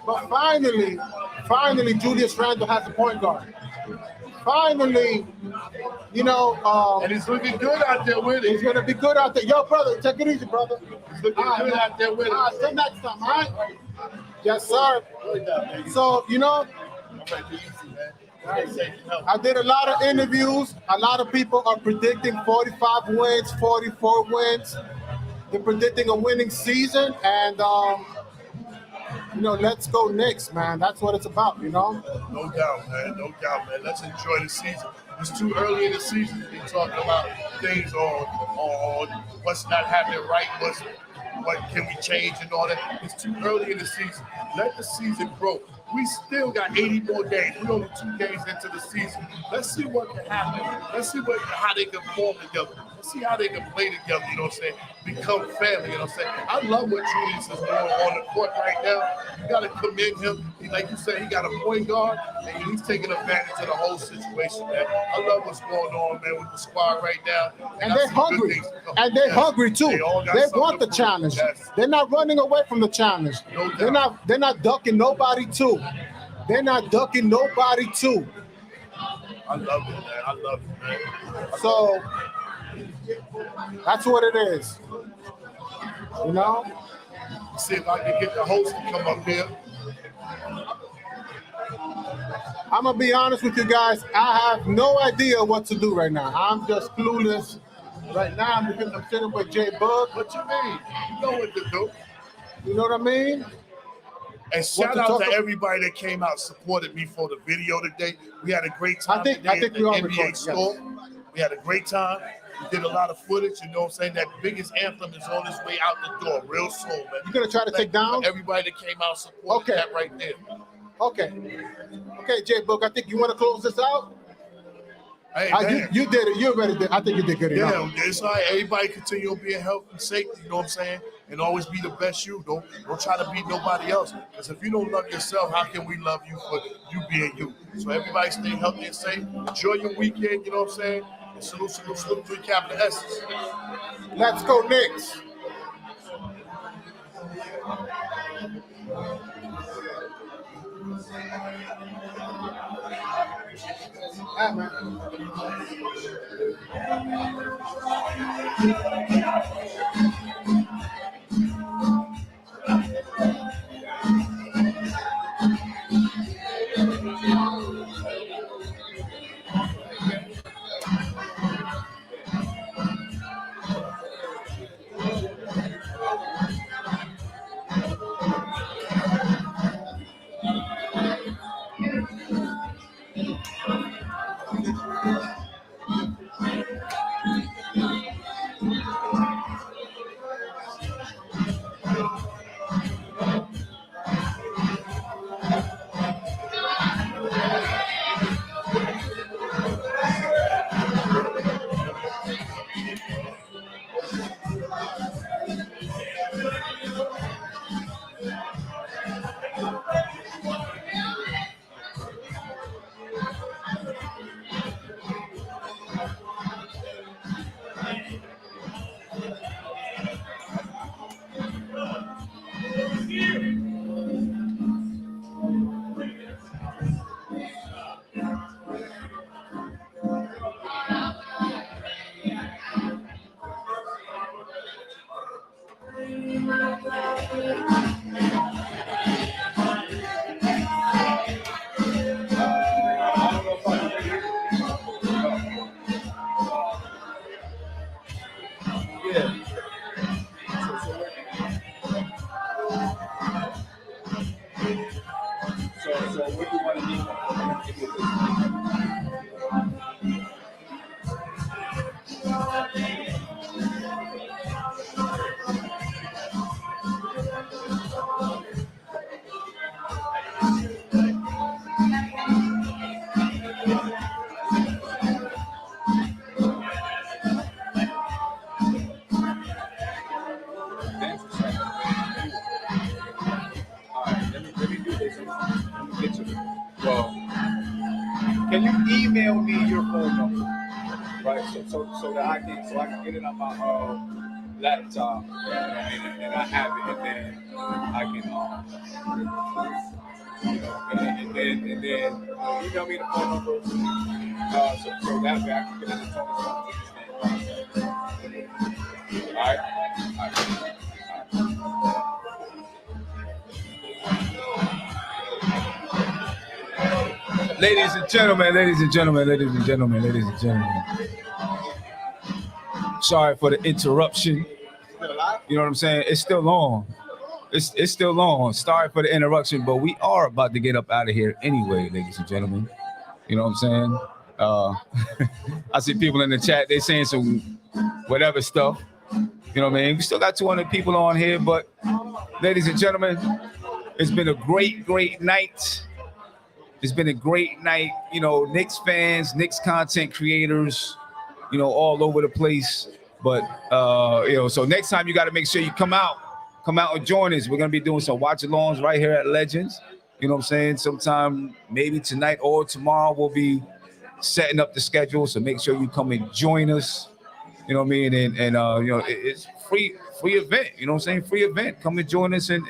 But finally, Julius Randle has a point guard. Finally, and he's looking good out there with it. He's going to be good out there. Yo, brother, take it easy, brother. He's looking good out there with it. Till next time, all right? Yes, sir. So, I did a lot of interviews. A lot of people are predicting 45 wins, 44 wins. They're predicting a winning season, and let's go Knicks, man. That's what it's about, No doubt, man. No doubt, man. Let's enjoy the season. It's too early in the season to be talking about things on what's not happening right, what can we change and all that. It's too early in the season. Let the season grow. We still got 80 more games. We're only 2 games into the season. Let's see what can happen. Let's see how they can form together. Let's see how they can play together, become family, I love what Julius is doing on the court right now. You got to commend him. Like you said, he got a point guard, and he's taking advantage of the whole situation, man. I love what's going on, man, with the squad right now. And they're hungry. And they're hungry, too. They want the challenge. Yes. They're not running away from the challenge. No they're not ducking nobody, too. They're not ducking nobody, too. I love it, man. I love it, man. So that's what it is. See if I can get the host to come up here. I'm going to be honest with you guys. I have no idea what to do right now. I'm just clueless. Right now, I'm sitting with Jay Bug. What you mean? You know what to do. You know what I mean? And shout out to everybody that came out and supported me for the video today. We had a great time today at the NBA store. Yes. We had a great time. We did a lot of footage, That biggest anthem is on its way out the door real soon, man. You're going to try to take down? Everybody that came out supported that right there. Okay, Jay Book, I think you want to close this out? Hey, you did it. You already did. I think you did good enough. Yeah, it's all right. Everybody continue being healthy and safe, you know what I'm saying? And always be the best you. Don't try to beat nobody else. Because if you don't love yourself, how can we love you for you being you? So everybody stay healthy and safe. Enjoy your weekend, you know what I'm saying? And salute to the capital S's. Let's go Knicks. Can you email me your phone number, right? So that I can get it on my laptop, and I have it, and then I can, and then email me the phone number, so that way I can get in the phone. All right. Ladies and gentlemen, sorry for the interruption. You know what I'm saying? It's still long. It's still long. Sorry for the interruption, but we are about to get up out of here anyway, ladies and gentlemen. You know what I'm saying? I see people in the chat, they saying some whatever stuff. You know what I mean? We still got 200 people on here, but ladies and gentlemen, it's been a great night. It's been a great night. You know, Knicks fans, Knicks content creators, you know, all over the place. But, you know, so next time you got to make sure you come out and join us. We're going to be doing some watch-alongs right here at Legends. You know what I'm saying? Sometime maybe tonight or tomorrow we'll be setting up the schedule. So make sure you come and join us. You know what I mean? And you know, it's free event. You know what I'm saying? Free event. Come and join us and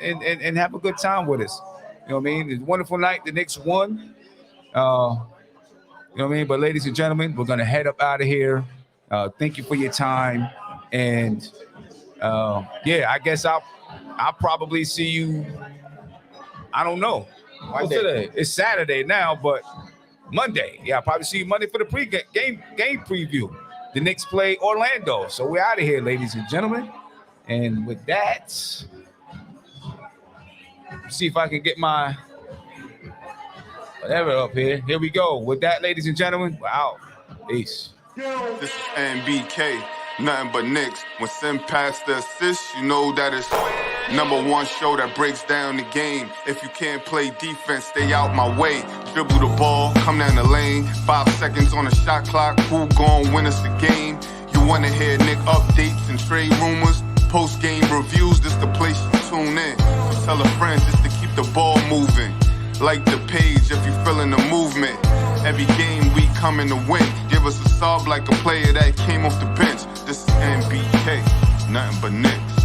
have a good time with us. You know what I mean? It's a wonderful night. The Knicks won. You know what I mean? But ladies and gentlemen, we're going to head up out of here. Thank you for your time. And yeah, I guess I'll probably see you. I don't know. What's today? It's Saturday now, but Monday. Yeah, I'll probably see you Monday for the game preview. The Knicks play Orlando. So we're out of here, ladies and gentlemen. And with that, see if I can get my whatever up here. Here we go. With that, ladies and gentlemen, we're out. Peace. This is NBK, nothing but Knicks. When Sim passed the assist, you know that it's #1 show that breaks down the game. If you can't play defense, stay out my way. Dribble the ball, come down the lane. 5 seconds on the shot clock, who gon' win us the game? You wanna hear Nick updates and trade rumors? Post-game reviews, this the place you tune in. So tell a friend just to keep the ball moving. Like the page if you feeling the movement. Every game we coming to win. Give us a sub like a player that came off the bench. This is NBK, nothing but Knicks.